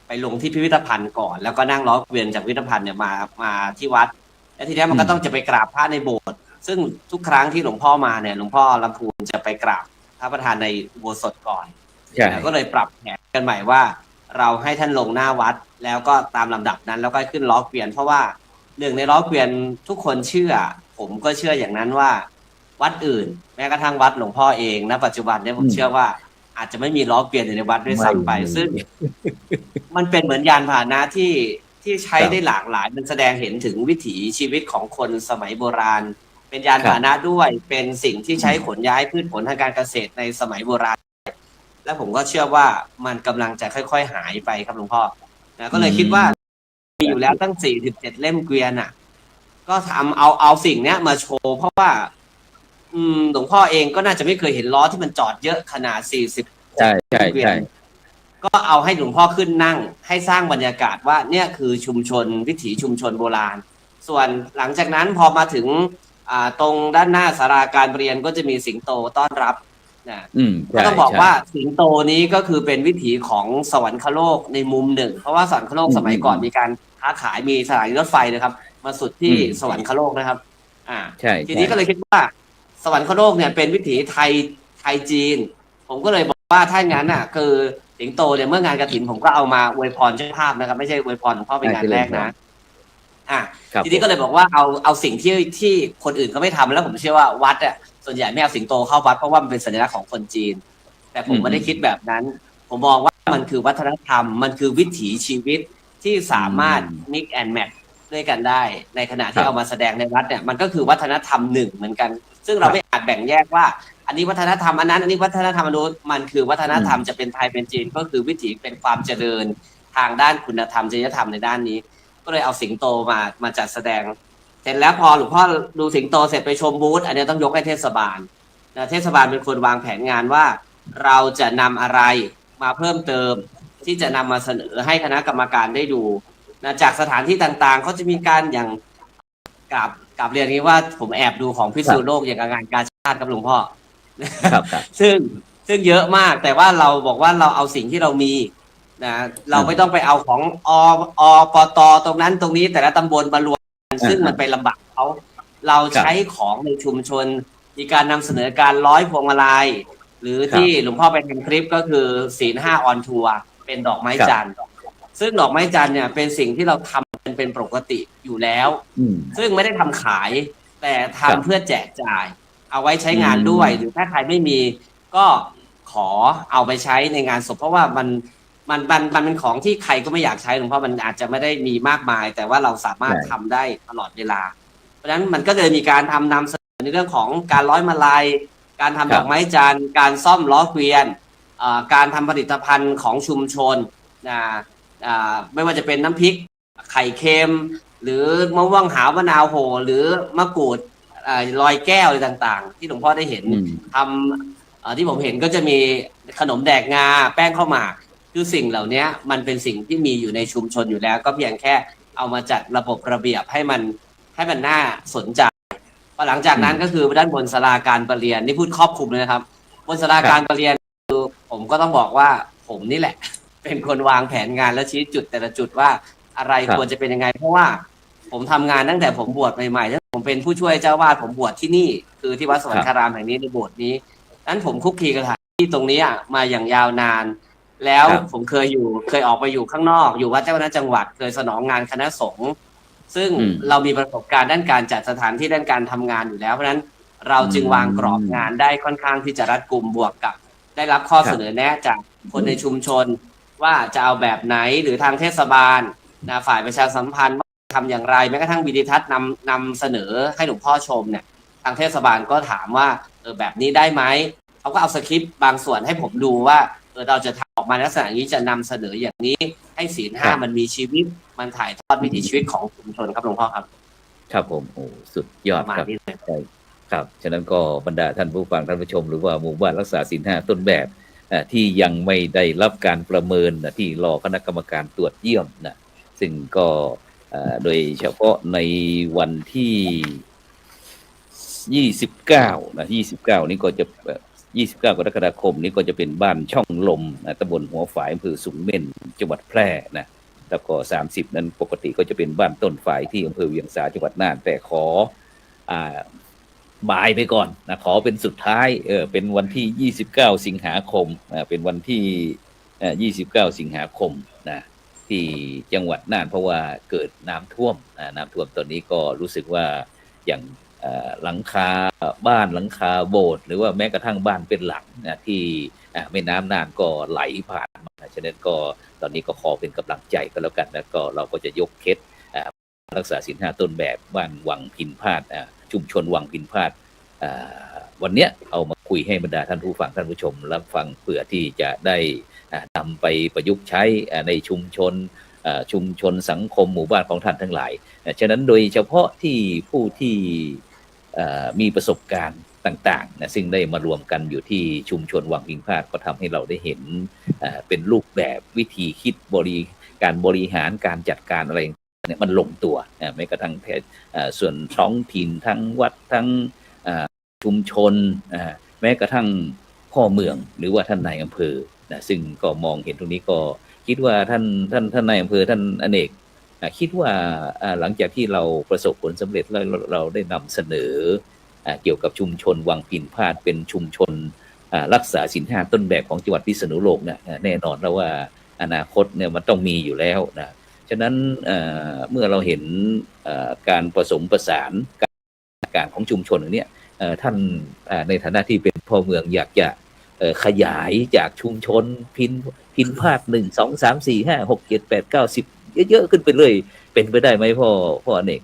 ปลงที่พิพิธภัณฑ์ก่อนแล้วก็นั่งล้อเกวียนจากพิพิธภัณฑ์เนี่ยมาที่วัดแล้วทีนี้มันก็ต้องจะไปกราบพระในโบสถ์ซึ่งทุกครั้งที่หลวงพ่อมาเนี่ยหลวงพ่อลำพูนจะไปกราบพระประธานในอุโบสถก่อนก็เลยปรับแผนกันใหม่ว่าเราให้ท่านลงหน้าวัดแล้วก็ตามลำดับนั้นแล้วก็ขึ้นล้อเกวียนเพราะว่าหนึ่งในล้อเกวียนทุกคนเชื่อผมก็เชื่ออย่างนั้นว่าวัดอื่นแม้กระทั่งวัดหลวงพ่อเองณปัจจุบันเนี่ยผมเชื่อว่าอาจจะไม่มีล้อเกวียนอยู่ในวัดด้วยซ้ำไปซึ่งมันเป็นเหมือนยานพาหนะที่ใช้ได้หลากหลายมันแสดงเห็นถึงวิถีชีวิตของคนสมัยโบราณเป็นยานพาหนะด้วยเป็นสิ่งที่ใช้ขนย้ายพืชผลทางการเกษตรในสมัยโบราณและผมก็เชื่อว่ามันกำลังจะค่อยๆหายไปครับหลวงพ่อก็เลยคิดว่ามีอยู่แล้วตั้ง47เล่มเกวียนก็ทำเอาสิ่งเนี้ยมาโชว์เพราะว่าหลวงพ่อเองก็น่าจะไม่เคยเห็นล้อที่มันจอดเยอะขนาด40ใช่ก็เอาให้หลวงพ่อขึ้นนั่งให้สร้างบรรยากาศว่าเนี่ยคือชุมชนวิถีชุมชนโบราณส่วนหลังจากนั้นพอมาถึงตรงด้านหน้าศาลาการเรียนก็จะมีสิงโตต้อนรับก็ต้องบอกว่าสิงโตนี้ก็คือเป็นวิถีของสวรรคโลกในมุมหนึ่งเพราะว่าสวรรคโลกสมัยก่อนมีการค้าขายมีสถานีรถไฟนะครับมาสุดที่สวรรคโลกนะครับใช่ทีนี้ก็เลยคิดว่าสวรรคโลกเนี่ยเป็นวิถีไทยจีนผมก็เลยบอกว่าถ้างั้นคือสิงโตเนี่ยเมื่องานกฐินผมก็เอามาอวยพรเจ้าภาพนะครับไม่ใช่อวยพรหลวงพ่อเป็นงานแรกนะทีนี้ก็เลยบอกว่าเอาสิ่งที่คนอื่นเขาไม่ทำแล้วผมเชื่อว่าวัดส่วนใหญ่ไม่เอาสิงโตเข้าวัดเพราะว่ามันเป็นสัญลักษณ์ของคนจีนแต่ผมไม่ได้คิดแบบนั้นผมมองว่ามันคือวัฒนธรรมมันคือวิถีชีวิตที่สามารถ mix and match ด้วยกันได้ในขณะที่เอามาแสดงในวัดเนี่ยมันก็คือวัฒนธรรมหนึ่งเหมือนกันซึ่งเราไม่อาจแบ่งแยกว่าอันนี้วัฒนธรรมอันนั้นอันนี้วัฒนธรรมอันนู้นมันคือวัฒนธรรมจะเป็นไทยเป็นจีนก็คือวิถีเป็นความเจริญทางด้านคุณธรรมจริยธรรมในด้านนี้ก็เลยเอาสิงโตมาจัดแสดงเสร็จแล้วพอหลวงพ่อดูสิงโตเสร็จไปชมบูธอันนี้ต้องยกให้เทศบาลเทศบาลเป็นคนวางแผนงานว่าเราจะนำอะไรมาเพิ่มเติมที่จะนำมาเสนอให้คณะกรรมการได้ดูจากสถานที่ต่างๆเขาจะมีการอย่างกับเรียนนี้ว่าผมแอบดูของพิษณุโลกอย่างงานกาชาดกับหลวงพ่อซึ่งเยอะมากแต่ว่าเราบอกว่าเราเอาสิ่งที่เรามี นะเราไม่ต้องไปเอาของปตตรงนั้นตรงนี้แต่ละตำบลมารวมกันซึ่งมันไปลำบากเขาเราใช้ของในชุมชนมีการนำเสนอการร้อยพวงมาลัยหรือที่หลวงพ่อไปทำคลิปก็คือศีล5 ออนทัวร์เป็นดอกไม้จันทร์ซึ่งดอกไม้จันทร์เนี่ยเป็นสิ่งที่เราทำเป็นปกติอยู่แล้วซึ่งไม่ได้ทำขายแต่ทำเพื่อแจกจ่ายเอาไว้ใช้งานด้วยหรือถ้าใครไม่มีก็ขอเอาไปใช้ในงานศพเพราะว่ามันเป็นของที่ใครก็ไม่อยากใช้หลวงพ่อมันอาจจะไม่ได้มีมากมายแต่ว่าเราสามารถทำได้ตลอดเวลาเพราะฉะนั้นมันก็เลยมีการนำเสนอในเรื่องของการร้อยมาลัยการทำดอกไม้จันทร์การซ่อมล้อเกวียนการทำผลิตภัณฑ์ของชุมชนไม่ว่าจะเป็นน้ำพริกไข่เค็มหรือมะม่วงหาวมะนาวโหหรือมะกรูดลอยแก้วอะไรต่างๆที่หลวงพ่อได้เห็นทำที่ผมเห็นก็จะมีขนมแดกงาแป้งข้าวหมากคือสิ่งเหล่านี้มันเป็นสิ่งที่มีอยู่ในชุมชนอยู่แล้วก็เพียงแค่เอามาจัดระบบระเบียบให้มันน่าสนใจพอหลังจากนั้นก็คือด้านบนศาลาการประเรียนนี่พูดครอบคลุมเลยนะครับบนศาลาการประเรียนคือผมก็ต้องบอกว่าผมนี่แหละเป็นคนวางแผนงานและชี้จุดแต่ละจุดว่าอะไรควรจะเป็นยังไงเพราะว่าผมทำงานตั้งแต่ผมบวชใหม่ๆตั้งแต่ผมเป็นผู้ช่วยเจ้าวาดผมบวชที่นี่คือที่วัดสวรรคารามแห่งนี้ในโบสถ์นี้นั้นผมคุกคีกับสถานที่ตรงนี้มาอย่างยาวนานแล้วผมเคยออกไปอยู่ข้างนอกอยู่วัดเจ้าคณะจังหวัดเคยสนองงานคณะสงฆ์ซึ่งเรามีประสบการณ์ด้านการจัดสถานที่ด้านการทำงานอยู่แล้วเพราะฉะนั้นเราจึงวางกรอบงานได้ค่อนข้างที่จะรัดกุมบวกกับได้รับข้อเสนอแนะจากคนในชุมชนว่าจะเอาแบบไหนหรือทางเทศบาลฝ่ายประชาสัมพันธ์ว่าทำอย่างไรแม้กระทั่งวิดีทัศน์นำเสนอให้หลวงพ่อชมเนี่ยทางเทศบาลก็ถามว่าแบบนี้ได้ไหมเขาก็เอาสคริปต์บางส่วนให้ผมดูว่าเราจะทำออกมาลักษณะนี้จะนำเสนออย่างนี้ให้ศีล 5มันมีชีวิตมันถ่ายทอดวิถีชีวิตของชุมชนครับหลวงพ่อครับครับผมโอ้สุดยอดครับใช่ครับฉะนั้นก็บรรดาท่านผู้ฟังท่านผู้ชมหรือว่าหมู่บ้านรักษาศีล 5ต้นแบบที่ยังไม่ได้รับการประเมินที่รอคณะกรรมการตรวจเยี่ยมนะซึ่งก็โดยเฉพาะในวันที่29นะ29นี้ก็จะ29 กรกฎาคมนี้ก็จะเป็นบ้านช่องลมตำบลหัวฝายอำเภอสูงเม่นจังหวัดแพร่นะแล้วก็30นั้นปกติก็จะเป็นบ้านต้นฝายที่อำเภอเวียงสาจังหวัดน่านแต่ขอบายไปก่อนนะขอเป็นสุดท้ายเป็นวันที่29 สิงหาคมเป็นวันที่29 สิงหาคมนะที่จังหวัดน่านเพราะว่าเกิดน้ำท่วมตอนนี้ก็รู้สึกว่าอย่างหลังคาบ้านหลังคาโบสถ์หรือว่าแม้กระทั่งบ้านเป็นหลังนะที่แม่น้ำน่านก็ไหลผ่านมาฉะนั้นก็ตอนนี้ก็ขอเป็นกำลังใจก็แล้วกันนะก็เราก็จะยกเคสรักษาศีล 5ต้นแบบบ้านวังพินพาดชุมชนวังพินพาดวันเนี้ยเอามาคุยให้บรรดาท่านผู้ฟังท่านผู้ชมรับฟังเพื่อที่จะได้นำไปประยุกต์ใช้ในชุมชนสังคมหมู่บ้านของท่านทั้งหลายฉะนั้นโดยเฉพาะที่ผู้ที่มีประสบการณ์ต่างๆนะซึ่งได้มารวมกันอยู่ที่ชุมชนวังพินพาดก็ทำให้เราได้เห็นเป็นรูปแบบวิธีคิดการบริหารการจัดการอะไรเนี่ยมันลงตัวแม้กระทั่งส่วนท้องถิ่นทั้งวัดทั้งชุมชนแม้กระทั่งพ่อเมืองหรือว่าท่านนายอำเภอนะซึ่งก็มองเห็นตรงนี้ก็คิดว่าท่านนายอำเภอท่านอเนกคิดว่าหลังจากที่เราประสบผลสำเร็จแล้วเราได้นำเสนอเกี่ยวกับชุมชนวังพินพาดเป็นชุมชนรักษาศีล 5ต้นแบบของจังหวัดพิษณุโลกเนี่ยแน่นอนแล้วว่าอนาคตเนี่ยมันต้องมีอยู่แล้วนะฉะนั้นเมื่อเราเห็นการผสมผสานการของชุมชนอย่างนี้ท่านในฐานะที่เป็นพ่อเมืองอยากจะขยายจากชุมชนพินพาด1 2 3 4 5 6 7 8 9 10เยอะๆขึ้นไปเลยเป็นไปได้ไหมพ่ออเนก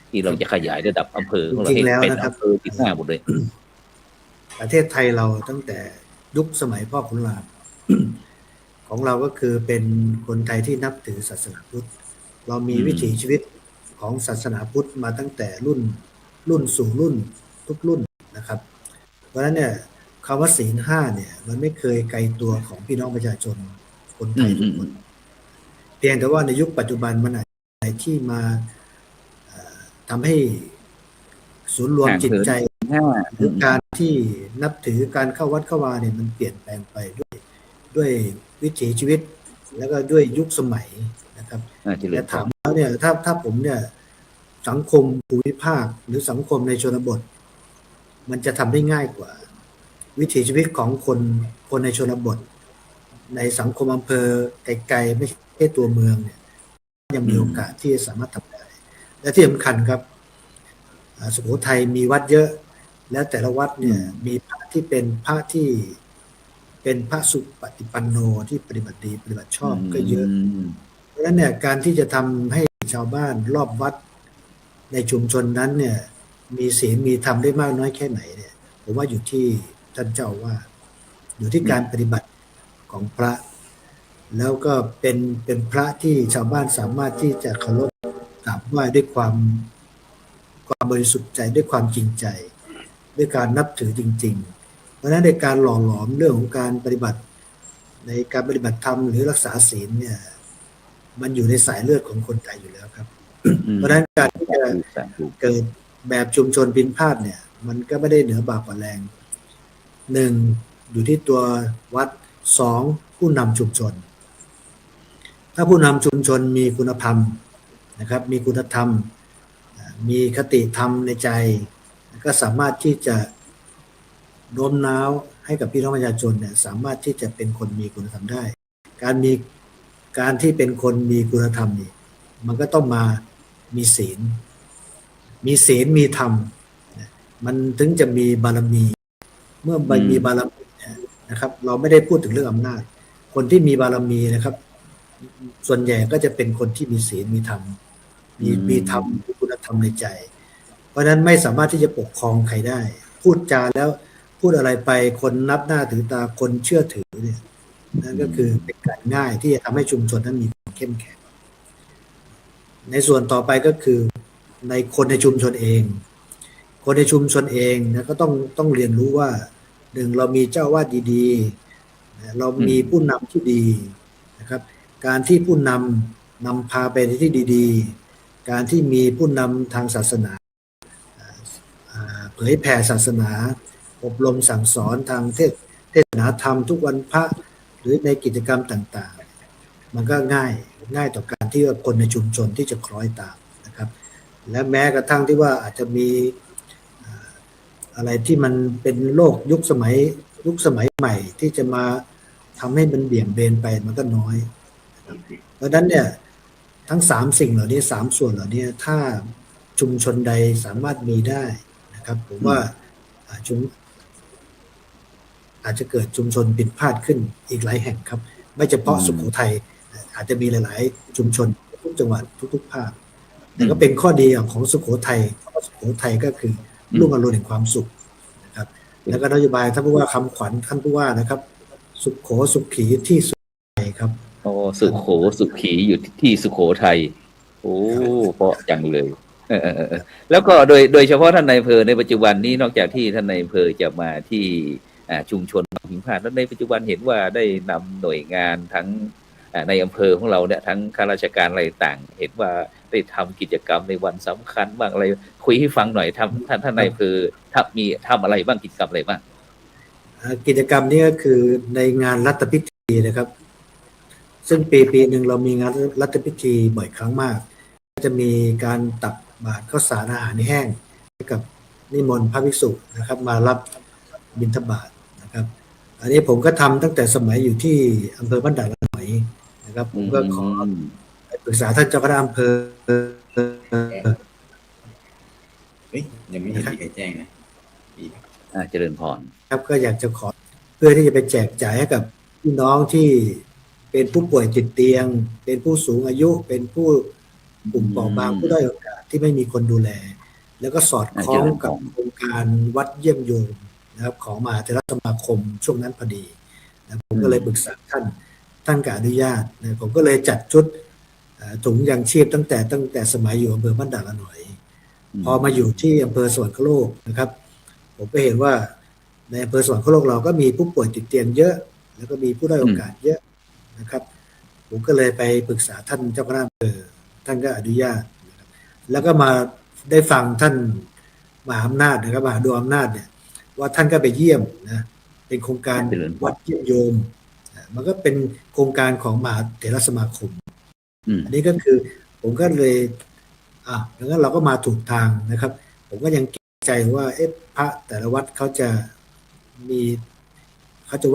ที่เราจะขยายระดับอำเภอของเราให้เป็นอำเภอ15หมดเลยประเทศไทยเราตั้งแต่ยุคสมัยพ่อขุนรามของเราก็คือเป็นคนไทยที่นับถือศาสนาพุทธเรามีวิถีชีวิตของศาสนาพุทธมาตั้งแต่รุ่นสู่รุ่นทุกรุ่นนะครับเพราะฉะนั้นเนี่ยคำว่าศีล 5เนี่ยมันไม่เคยไกลตัวของพี่น้องประชาชนคนไทยทุกคนเพียงแต่ว่าในยุคปัจจุบันมันอะไรที่มาทำให้ศูนย์รวมจิตใจหรือการที่นับถือการเข้าวัดเข้าวาเนี่ยมันเปลี่ยนแปลงไป ด้วยวิถีชีวิตแล้วก็ด้วยยุคสมัยนะครับ เจริ แต่ ญพ ถาร มแล้วเนี่ยถ้าผมเนี่ยสังคมภูมิภาคหรือสังคมในชนบท มันจะทำได้ง่ายกว่า วิถีชีวิตของคนในชนบท ในสังคมอำเภอไกลๆไม่ใช่ตัวเมืองเนี่ยยังมีโอกาสที่จะสามารถทำได้และที่สำคัญครับสุโขทัยมีวัดเยอะ แล้วแต่ละวัดเนี่ยมีพระที่เป็นพระที่เป็นพระสุปฏิปันโนที่ปฏิบัติดีปฏิบัติชอบก็เยอะเพราะฉะนั้นเนี่ยการที่จะทำให้ชาวบ้านรอบวัดในชุมชนนั้นเนี่ยมีศีลมีธรรมได้มากน้อยแค่ไหนเนี่ยผมว่าอยู่ที่ท่านเจ้าว่าอยู่ที่การปฏิบัติของพระ แล้วก็เป็นพระที่ชาวบ้านสามารถที่จะเคารพกราบไหว้ด้วยความบริสุทธิ์ใจด้วยความจริงใจด้วยการนับถือจริงๆเพราะฉะนั้นในการหล่อหลอมเรื่องของการปฏิบัติในการปฏิบัติธรรมหรือรักษาศีลเนี่ยมันอยู่ในสายเลือดของคนไทยอยู่แล้วครับเพราะฉะนั้นการที่จะเกิดแบบชุมชนพิณพาทเนี่ยมันก็ไม่ได้เหนือบากกว่าแรงหนึ่งอยู่ที่ตัววัดสองผู้นำชุมชนถ้าผู้นำชุมชนมีคุณธรรมนะครับมีคุณธรรมมีคติธรรมในใจก็สามารถที่จะโน้มน้าวให้กับพี่น้องประชาชนเนี่ยสามารถที่จะเป็นคนมีคุณธรรมได้การที่เป็นคนมีคุณธรรมนี่มันก็ต้องมามีศีลมีธรรมมันถึงจะมีบารมีเมื่อมีบารมีนะครับเราไม่ได้พูดถึงเรื่องอำนาจคนที่มีบารมีนะครับส่วนใหญ่ก็จะเป็นคนที่มีศีลมีธรรมมีธรรมมีคุณธรรมในใจเพราะฉะนั้นไม่สามารถที่จะปกครองใครได้พูดจาแล้วพูดอะไรไปคนนับหน้าถือตาคนเชื่อถือเนี่ยนั่นก็คือเป็นการง่ายที่จะทำให้ชุมชนนั้นมีความเข้มแข็งในส่วนต่อไปก็คือในคนในชุมชนเองคนในชุมชนเองนะก็ต้องเรียนรู้ว่าหนึ่งเรามีเจ้าวาดดีๆเรามีผู้นำที่ดีนะครับการที่ผู้นำพาไปในที่ดีๆการที่มีผู้นำทางศาสนาเผยแผ่ศาสนาอบรมสั่งสอนทางเทศนาธรรมทุกวันพระหรือในกิจกรรมต่างๆมันก็ง่ายต่อการที่คนในชุมชนที่จะคล้อยตามนะครับและแม้กระทั่งที่ว่าอาจจะมีอะไรที่มันเป็นโลกยุคสมัยใหม่ที่จะมาทำให้มันเบี่ยงเบนไปมันก็น้อยเพราะฉะนั้นเนี่ยทั้ง3สิ่งเหล่านี้3ส่วนเหล่านี้ถ้าชุมชนใดสามารถมีได้นะครับผมว่าอาจจะเกิดชุมชนพิณพาทขึ้นอีกหลายแห่งครับไม่เฉพาะสุโขทัยอาจจะมีหลายๆชุมชนทุกจังหวัดทุกภาคแต่ก็เป็นข้อดีของสุโขทัยสุโขทัยก็คือรุ่งอรุณแห่งความสุขนะครับแล้วก็นโยบายท่านผู้ว่าคำขวัญท่านผู้ว่านะครับสุโขสุขีที่สุโขทัยครับโอ้สุโขสุขีอยู่ที่สุโขทัยโอ้เพราะจังเลยแล้วก็โดยเฉพาะท่านนายอำเภอในปัจจุบันนี้นอกจากที่ท่านนายอำเภอจะมาที่ชุมชนพิณพาทแล้วในปัจจุบันเห็นว่าได้นำหน่วยงานทั้งในอำเภอของเราเนี่ยทั้งข้าราชการอะไรต่างเห็นว่าได้ทำกิจกรรมในวันสำคัญบ้างอะไรคุยให้ฟังหน่อยท่านนายอำเภอทำอะไรบ้างกิจกรรมอะไรบ้างกิจกรรมนี้ก็คือในงานรัฐพิธีนะครับซึ่งปีหนึ่งเรามีงานรัฐพิธีบ่อยครั้งมากจะมีการตักบาตรข้าวสารอาหารแห้งให้กับนิมนต์พระภิกษุนะครับมารับบิณฑบาตนะครับอันนี้ผมก็ทำตั้งแต่สมัยอยู่ที่อำเภอบ้านด่านละหน่อยนะครับผมก็ขอปรึกษาท่านเจ้าคณะอำเภอยังไม่เห็นมีใครแจ้งนะเจริญพรครับก็อยากจะขอเพื่อที่จะไปแจกจ่ายให้กับพี่น้องที่เป็นผู้ป่วยติดเตียงเป็นผู้สูงอายุเป็นผู้กลุ่มเปราะบางผู้ด้อยโอกาสที่ไม่มีคนดูแลแล้วก็สอดคล้องกับโครงการวัดเยี่ยมโยมนะครับของมหาเถรสมาคมช่วงนั้นพอดีนะผมก็เลยปรึกษาท่านก็อนุญาตนะผมก็เลยจัดชุดถุงยางชีพตั้งแต่สมัยอยู่อำเภอบ้านด่านละหน่อยพอมาอยู่ที่อำเภอสวรรคโลกนะครับผมก็เห็นว่าในอำเภอสวรรคโลกเราก็มีผู้ป่วยติดเตียงเยอะแล้วก็มีผู้ด้อยโอกาสเยอะนะครับผมก็เลยไปปรึกษาท่านเจ้าคณะอำเภอท่านก็อนุญาตนะครับแล้วก็มาได้ฟังท่านมหาอำนาจนะครับมหาดวงอำนาจเนี่ยว่าท่านก็ไปเยี่ยมนะเป็นโครงการวัดเยี่ยมโยม มันก็เป็นโครงการของมหาเถรสมาคม อืม อันนี้ก็คือผมก็เลยดังนั้นเราก็มาถูกทางนะครับ ผมก็ยังเกรงใจว่าพระแต่ละวัดเขาจะ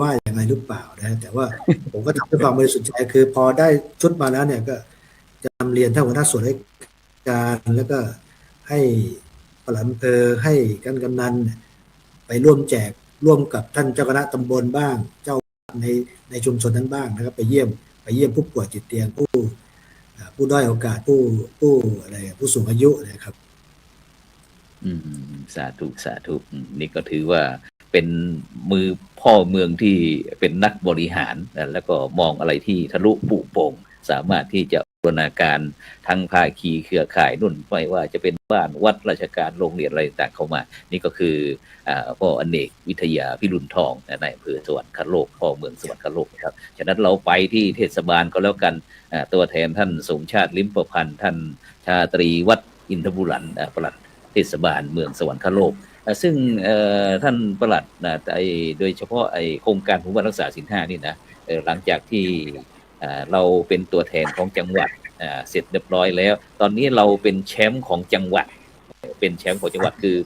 ว่าอย่างไรหรือเปล่านะแต่ว่า ผมก็ทำด้วยความบริสุทธิ์ใจคือพอได้ชุดมาแล้วเนี่ยก็จะนำเรียนท่านหัวหน้าส่วนราชการแล้วก็ให้ปลัดอำเภอให้กำนันไปร่วมแจกร่วมกับท่านเจ้าคณะตำบลบ้างเจ้าในชุมชนนั้นบ้างนะครับไปเยี่ยมผู้ป่วยติดเตียงผู้ด้อยโอกาสผู้สูงอายุนะครับ สาธุสาธุนี่ก็ถือว่าเป็นมือพ่อเมืองที่เป็นนักบริหารแล้วก็มองอะไรที่ทะลุปุโป่งสามารถที่จะบูรณาการทั้งภาคีเครือข่ายนุ่นไม่ว่าจะเป็นบ้านวัดราชการโรงเรียนอะไรต่างเข้ามานี่ก็คือพ่ออเนกวิทยาพิรุณทองในอำเภอสวรรคโลกพ่อเมืองสวรรคโลกครับฉะนั้นเราไปที่เทศบาลก็แล้วกันตัวแทนท่านสมชาติลิ้มประพันธ์ท่านชาตรีวัดอินทบุรันปลัดเทศบาลเมืองสวรรคโลกซึ่งท่านปลัดโดยเฉพาะโครงการหมู่บ้านรักษาศีลห้านี่นะหลังจากที่เราเป็นตัวแทนของจังหวัดเสร็จเรียบร้อยแล้วตอนนี้เราเป็นแชมป์ของจังหวัดคือเ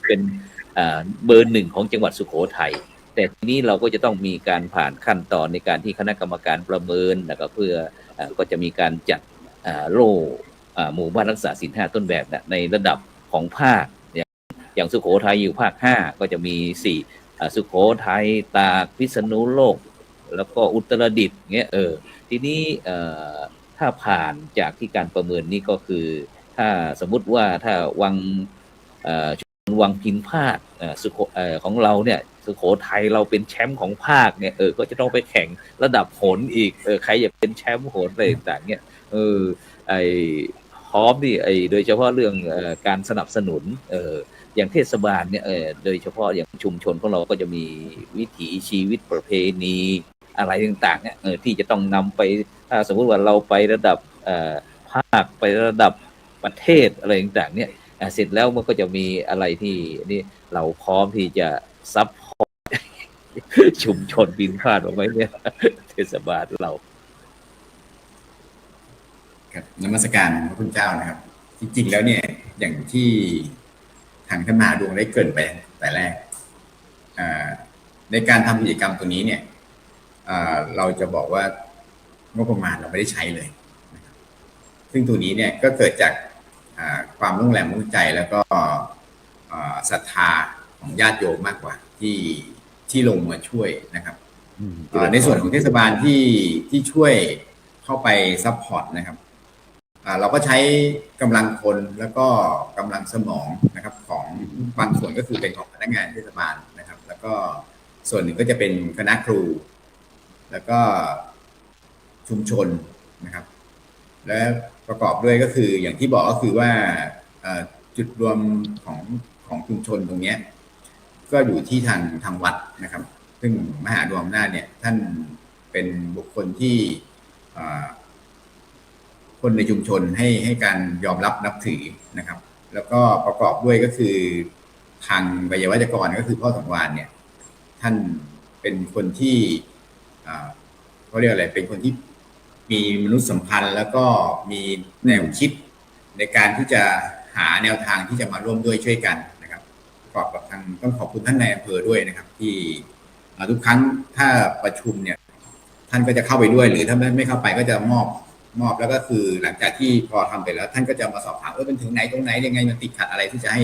ป็นเบอร์หนึ่งของจังหวัดสุโขทัยแต่ทีนี้เราก็จะต้องมีการผ่านขั้นตอนในการที่คณะกรรมการประเมินแล้วก็เพื่อก็จะมีการจัดโล่หมู่บ้านรักษาศีลห้าต้นแบบในระดับของภาคอย่างสุโขทัยอยู่ภาค5ก็จะมี4สุโขทัยตากพิษณุโลกแล้วก็อุตรดิตถ์เงี้ยทีนี้ถ้าผ่านจากที่การประเมินนี้ก็คือถ้าสมมุติว่าถ้าวังพินพาดของเราเนี่ยสุโขทัยเราเป็นแชมป์ของภาคเนี่ยก็จะต้องไปแข่งระดับโหนอีกใครอยากเป็นแชมป์โหนอะไรต่างๆเนี่ยพร้อมดิโดยเฉพาะเรื่องการสนับสนุนอย่างเทศบาลเนี่ยโดยเฉพาะอย่างชุมชนของเราก็จะมีวิถีชีวิตประเพณีอะไรต่างๆเนี่ยที่จะต้องนำไปถ้าสมมุติว่าเราไประดับภาคไประดับประเทศอะไรต่างๆเนี่ยเสร็จแล้วมันก็จะมีอะไรที่นี่เราพร้อมที่จะซัพพอร์ตชุมชนบินพลาดออกไปเนี่ยเทศบาลเราครับนมัสการพระคุณเจ้านะครับจริงๆแล้วเนี่ยอย่างที่ทางท่านมหาดวงได้เกริ่นไปแต่แรกในการทำกิจกรรมตัวนี้เนี่ยเราจะบอกว่างบประมาณเราไม่ได้ใช้เลยนะครับซึ่งตัวนี้เนี่ยก็เกิดจากความร่วมแรงร่วมใจแล้วก็ศรัทธาของญาติโยมมากกว่าที่ลงมาช่วยนะครับในส่วนของเทศบาลที่ช่วยเข้าไปซัพพอร์ตนะครับเราก็ใช้กำลังคนแล้วก็กำลังสมองนะครับของบางส่วนก็คือเป็นของพนักงานเทศบาลนะครับแล้วก็ส่วนหนึ่งก็จะเป็นคณะครูแล้วก็ชุมชนนะครับและประกอบด้วยก็คืออย่างที่บอกก็คือว่าจุดรวมของชุมชนตรงนี้ก็อยู่ที่ทางวัดนะครับซึ่งมหาดวงอำนาจเนี่ยท่านเป็นบุคคลที่คนในชุมชนให้การยอมรับนับถือนะครับแล้วก็ประกอบด้วยก็คือทางไวยาวัจกรก็คือพ่อสังวาลเนี่ยท่านเป็นคนที่เขาเรียกอะไรเป็นคนที่มีมนุษยสัมพันธ์แล้วก็มีแนวคิดในการที่จะหาแนวทางที่จะมาร่วมด้วยช่วยกันนะครับประกอบกับทางต้องขอบคุณท่านนายอำเภอด้วยนะครับที่ทุกครั้งถ้าประชุมเนี่ยท่านก็จะเข้าไปด้วยหรือถ้าไม่เข้าไปก็จะมอบแล้วก็คือหลังจากที่พอทำไปแล้วท่านก็จะมาสอบถามเป็นถึงไหนตรงไหนยังไงมันติดขัดอะไรที่จะให้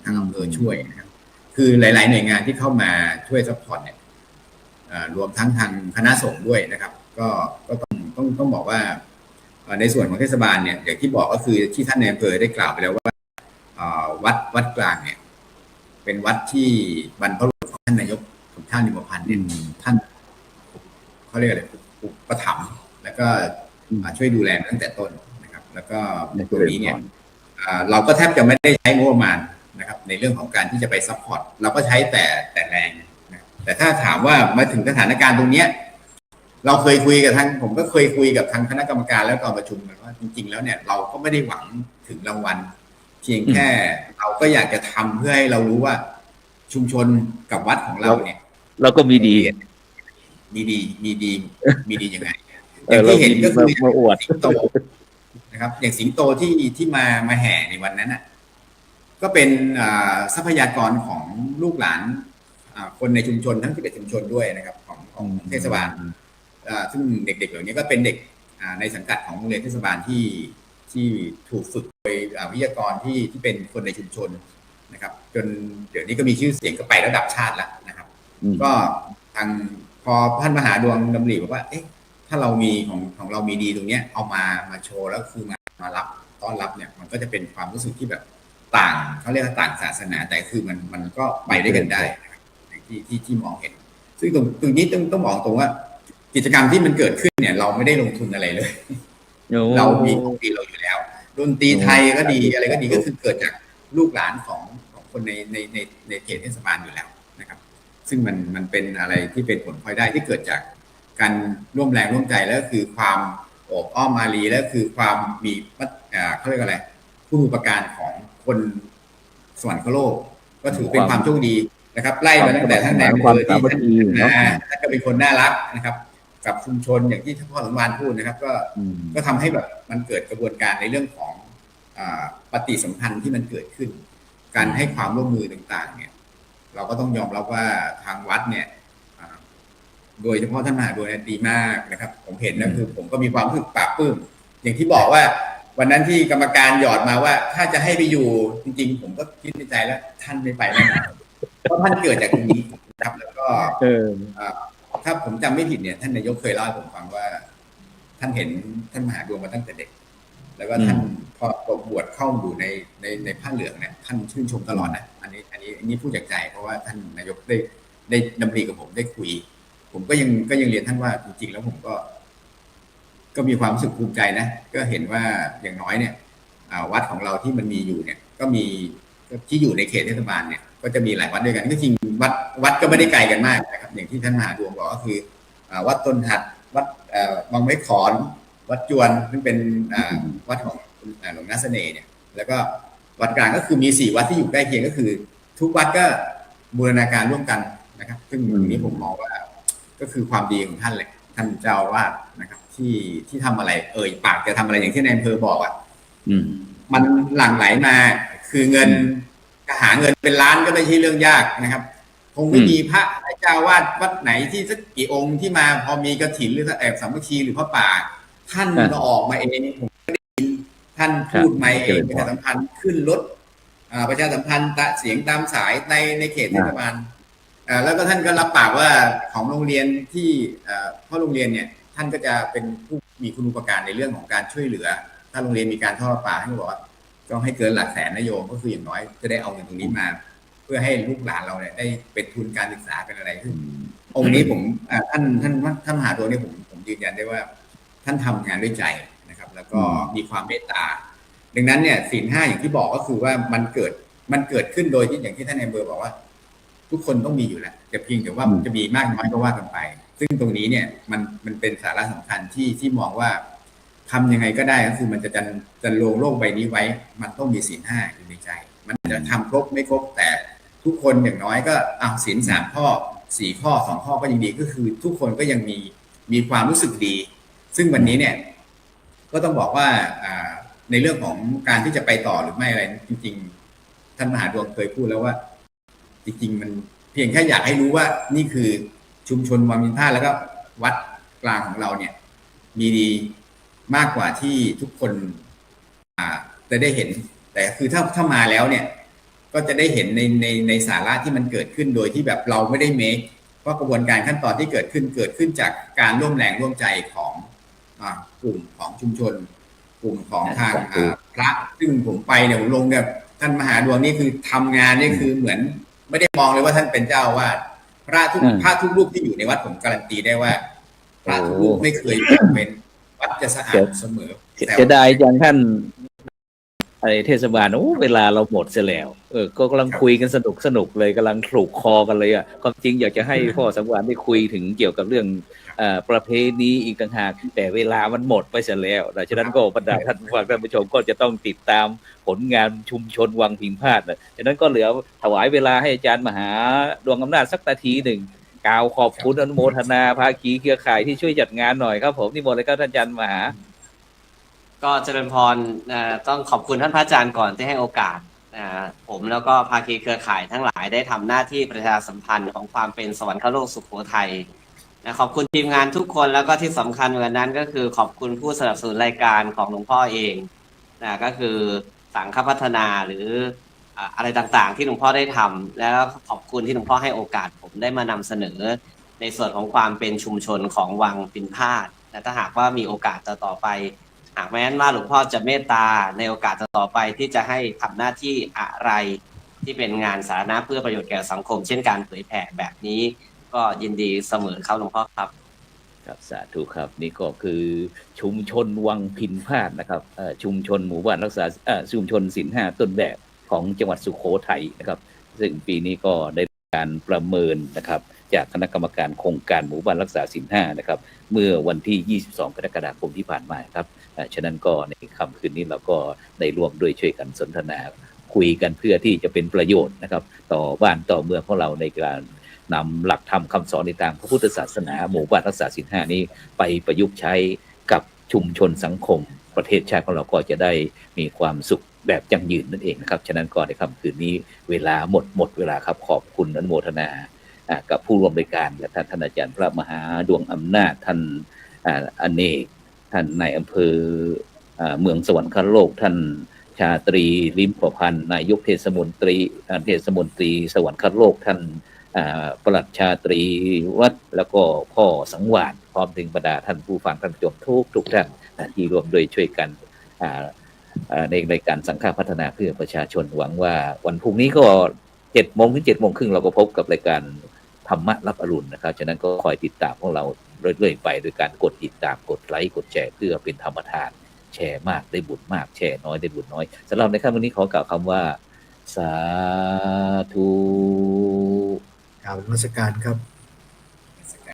ทางอำเภอช่วยนะครับคือหลายๆหน่วยงานที่เข้ามาช่วยซัพพอร์ตเนี่ยรวมทั้งทางคณะสงฆ์ด้วยนะครับก็ต้องบอกว่าในส่วนของเทศบาลเนี่ยอย่างที่บอกก็คือที่ท่านนายอำเภอได้กล่าวไปแล้วว่าวัดกลางเนี่ยเป็นวัดที่บรรพบุรุษของท่านนายกสมชาติลิ้มประพันธ์เนี่ยท่านเขาเรียกอะไรอุปถัมภ์แล้วก็ช่วยดูแลตั้งแต่ต้นนะครับแล้วก็ตัวนี้เนี่ยเราก็แทบจะไม่ได้ใช้งบประมาณนะครับในเรื่องของการที่จะไปซัพพอร์ตเราก็ใช้แต่แรงนะแต่ถ้าถามว่ามาถึงสถานการณ์ตรงเนี้ยเราเคยคุยกับผมก็เคยคุยกับทางคณะกรรมการแล้วตอนประชุมกันว่าจริงๆแล้วเนี่ยเราก็ไม่ได้หวังถึงรางวัลเพียงแค่เราก็อยากจะทำเพื่อให้เรารู้ว่าชุมชนกับวัดของเราเนี่ยเราก็มีดี มีดีมีดียังไงอย่างที่เห็นก็คือ มาอวด สิงโตนะครับ อย่างสิงโตที่มาแห่ในวันนั้นน่ะก็เป็นทรัพยากรของลูกหลานคนในชุมชนทั้ง11ชุมชนด้วยนะครับของเทศบาลซึ่งเด็กๆเหล่านี้ก็เป็นเด็กในสังกัดของโรงเรียนเทศบาลที่ถูกฝึกโดยวิทยากรที่เป็นคนในชุมชนนะครับจนเดี๋ยวนี้ก็มีชื่อเสียงก็ไประดับชาติแล้วนะครับ ก็ทางพอท่านมหาดวงดำริบอกว่าเอ๊ะถ้าเรามีของเรามีดีตรงเนี้ยเอามาโชว์แล้วคือมารับต้อนรับเนี่ยมันก็จะเป็นความรู้สึกที่แบบต่างเขาเรียกว่าต่างศาสนาแต่คือมันก็ไปด้วยกันได้นะครับที่มองเห็นซึ่งตรงนี้ต้องบอกตรงว่ากิจกรรมที่มันเกิดขึ้นเนี่ยเราไม่ได้ลงทุนอะไรเลยเรามีของดีเราอยู่แล้วดนตรีไทยก็ดีอะไรก็ดีก็คือเกิดจากลูกหลานของคนในเขตเทศบาลอยู่แล้วนะครับซึ่งมันเป็นอะไรที่เป็นผลพลอยได้ที่เกิดจากการร่วมแรงร่วมใจแล้วคือความโอบอ้อมอารีแล้วคือความมีเขาเรียกอะไรผู้อุปการของคนสวรรคโลกก็ถือเป็นความโชคดีนะครับไล่มาตั้งแต่ท่านนายอำเภอที่ท่านก็เป็นคนน่ารักนะครับกับชุมชนอย่างที่ท่านพ่อสังวานพูดนะครับก็ทำให้แบบมันเกิดกระบวนการในเรื่องของปฏิสัมพันธ์ที่มันเกิดขึ้นการให้ความร่วมมือต่างๆเนี่ยเราก็ต้องยอมรับว่าทางวัดเนี่ยโดยเฉพาะท่านมหาดวงดีมากนะครับผมเห็นนะคือผมก็มีความรู้สึกปลาบปลื้มอย่างที่บอกว่าวันนั้นที่กรรมการหยอดมาว่าถ้าจะให้ไปอยู่จริงๆผมก็คิดในใจแล้วท่านไม่ไปแล้วเพราะท่านเกิดจากตรงนี้นะครับแล้วก็ถ้าผมจำไม่ผิดเนี่ยท่านนายกเคยเล่าให้ผมฟังว่าท่านเห็นท่านมหาดวงมาตั้งแต่เด็กแล้วก็ท่านพอบวชเข้าอยู่ในผ้าเหลืองเนี่ยท่านชื่นชมตลอดนะอันนี้พูดจากใจเพราะว่าท่านนายกได้ดำริกับผมได้คุยผมก็ยังเรียนท่านว่าจริงๆแล้วผมก็มีความรู้สึกภูมิใจนะก็เห็นว่าอย่างน้อยเนี่ยวัดของเราที่มันมีอยู่เนี่ยก็มีที่อยู่ในเขตเทศบาลเนี่ยก็จะมีหลายวัดด้วยกันก็จริงวัดก็ไม่ได้ไกลกันมากนะครับอย่างที่ท่านมหาดวงบอกก็คือวัดต้นหัดวัดบางไม้ขอนวัดจวนซึ่งเป็นวัดของหลวงนาเสน่ห์เนี่ยแล้วก็วัดกลางก็คือมี4วัดที่อยู่ใกล้เคียงก็คือทุกวัดก็บูรณาการร่วมกันนะครับซึ่งตรงนี้ผมมองว่าก็คือความดีของท่านแหละท่านเจ้าวาดนะครับที่ทำอะไรปากจะทำอะไรอย่างที่นายอำเภอบอกอ่ะมันหลั่งไหลมาคือเงินหาเงินเป็นล้านก็ไม่ใช่เรื่องยากนะครับคงไม่มีพระเจ้าวาดวัดไหนที่สักกี่องค์ที่มาพอมีกฐินหรือสามัคคีหรือพระป่าท่านก็ออกมาเองผมก็ได้ยินท่านพูดมาเองประชาสัมพันธ์ขึ้นรถประชาสัมพันธ์เสียงตามสายในเขตเทศบาลแล้วก็ท่านก็รับปากว่าของโรงเรียนที่เพราะโรงเรียนเนี่ยท่านก็จะเป็นผู้มีคุณูปการในเรื่องของการช่วยเหลือถ้าโรงเรียนมีการทอดประปาท่านก็บอกว่าต้องให้เกินหลักแสนนะโยมก็คืออย่างน้อยจะได้เอาเงินตรงนี้มาเพื่อให้ลูกหลานเราเนี่ยได้เป็นทุนการศึกษาเป็นอะไรขึ้นองค์นี้ผมท่านมหาดวงเนี่ยผมยืนยันได้ว่าท่านทำงานด้วยใจนะครับแล้วก็มีความเมตตาดังนั้นเนี่ยศีล 5อย่างที่บอกก็คือว่ามันเกิดขึ้นโดยที่อย่างที่ท่านนายอำเภอบอกว่าทุกคนต้องมีอยู่แล้วแต่เพียงแต่ว่าจะมีมากน้อยก็ว่ากันไปซึ่งตรงนี้เนี่ยมันเป็นสาระสำคัญที่มองว่าทำยังไงก็ได้ก็คือมันจะลงโลกใบนี้ไว้มันต้องมีศีล 5อยู่ในใจมันจะทำครบไม่ครบแต่ทุกคนอย่างน้อยก็ศีล 3 ข้อ4 ข้อ2 ข้อก็ยังดีก็คือทุกคนก็ยังมีความรู้สึกดีซึ่งวันนี้เนี่ยก็ต้องบอกว่าในเรื่องของการที่จะไปต่อหรือไม่อะไรจริงๆท่านมหาดวงเคยพูดแล้วว่าจริงๆมันเพียงแค่อยากให้รู้ว่านี่คือชุมชนวังมินท่าแล้วก็วัดกลางของเราเนี่ยมีดีมากกว่าที่ทุกคนจะได้เห็นแต่คือถ้ามาแล้วเนี่ยก็จะได้เห็นในสาระที่มันเกิดขึ้นโดยที่แบบเราไม่ได้เมคเพราะกระบวนการขั้นตอนที่เกิดขึ้นจากการร่วมแรงร่วมใจของกลุ่มของชุมชนกลุ่มของทางพระซึ่งผมไปเนี่ยผมลงแบบท่านมหาดวงนี่คือทำงานนี่คือเหมือนไม่ได้มองเลยว่าท่านเป็นเจ้าวาดพระทุกรูปที่อยู่ในวัดผมการันตีได้ว่าพระทุกรูปไม่เคยเป็นวัดจะสะอาดเสมอแต่ได้จังท่านเทศบาลเวลาเราหมดเสียแล้วก็กำลังคุยกันสนุกเลยกำลังถูกคอกันเลยความจริงอยากจะให้พ่อสังวานได้คุยถึงเกี่ยวกับเรื่องประเพณีอีกต่างหากแต่เวลามันหมดไปเสียแล้วดังนั้นก็บรรดาท่านผู้ชมก็จะต้องติดตามผลงานชุมชนวังพิมพาทฉะนั้นก็เหลือถวายเวลาให้อาจารย์มหาดวงอำนาจสักนาทีหนึ่ง กล่าวขอบคุณอนุโมทนาภาคีเครือข่ายที่ช่วยจัดงานหน่อยครับผมนิมนต์เลยครับท่านอาจารย์มหา ก็เจริญพรต้องขอบคุณท่านพระอาจารย์ก่อนที่ให้โอกาสผมแล้วก็ภาคีเครือข่ายทั้งหลายได้ทำหน้าที่ประชาสัมพันธ์ของความเป็นสวรรคโลกสุโขทัยขอบคุณทีมงานทุกคนแล้วก็ที่สำคัญกว่านั้นก็คือขอบคุณผู้สนับสนุนรายการของหลวงพ่อเองก็คือสังฆพัฒนาหรืออะไรต่างๆที่หลวงพ่อได้ทำแล้วขอบคุณที่หลวงพ่อให้โอกาสผมได้มานำเสนอในส่วนของความเป็นชุมชนของวังปิ่นพาทย์ถ้าหากว่ามีโอกาสต่อไปหากแม้นว่าหลวงพ่อจะเมตตาในโอกาสต่อไปที่จะให้ทำหน้าที่อะไรที่เป็นงานสาธารณะเพื่อประโยชน์แก่สังคมเช่นการเผยแผ่แบบนี้ก็ยินดีเสมอครับหลวงพ่อครับครับสาธุครับนี่ก็คือชุมชนวังพินพาทย์นะครับชุมชนหมู่บ้านรักษาชุมชนศีล 5ต้นแบบของจังหวัดสุโขทัยนะครับซึ่งปีนี้ก็ได้การประเมินนะครับจากคณะกรรมการโครงการหมู่บ้านรักษาศีล 5นะครับเมื่อวันที่22กรกฎาคมที่ผ่านมาครับฉะนั้นก็ในค่ำคืนนี้เราก็ได้ร่วมด้วยช่วยกันสนทนาคุยกันเพื่อที่จะเป็นประโยชน์นะครับต่อบ้านต่อเมืองของเราในการนำหลักธรรมคำสอนในทางพระพุทธศาสนาหมู่บ้านรักษาศีล 5นี้ไปประยุกต์ใช้กับชุมชนสังคมประเทศชาติของเราก็จะได้มีความสุขแบบยั่งยืนนั่นเองนะครับฉะนั้นก็ในค่ำคืนนี้เวลาหมดเวลาครับขอบคุณอนุโมทนากับผู้ร่วมรายการและท่านอาจารย์พระมหาดวงอำนาจท่านอเนกท่านนายอำเภอเมืองสวรรคโลกท่านชาตรีลิ้มประพันธ์นายกเทศมนตรีสวรรคโลกท่านปลัดชาตรีวัดแล้วก็พ่อสังวาสพร้อมถึงบรรดาท่านผู้ฟังท่านผู้ชมทุกท่านที่ร่วมด้วยช่วยกันในรายการสังฆพัฒนาเพื่อประชาชนหวังว่าวันพรุ่งนี้ก็7 โมงถึง7 โมงครึ่งเราก็พบกับรายการธรรมะรับอรุณนะครับฉะนั้นก็คอยติดตามพวกเราเรื่อยๆไปโดยการกดติดตามกดไลค์กดแชร์เพื่อเป็นธรรมทานแชร์มากได้บุญมากแชร์น้อยได้บุญน้อยสำหรับในค่ำวันนี้ขอกล่าวคำว่าสาธุ กล่าวนมัสการครับ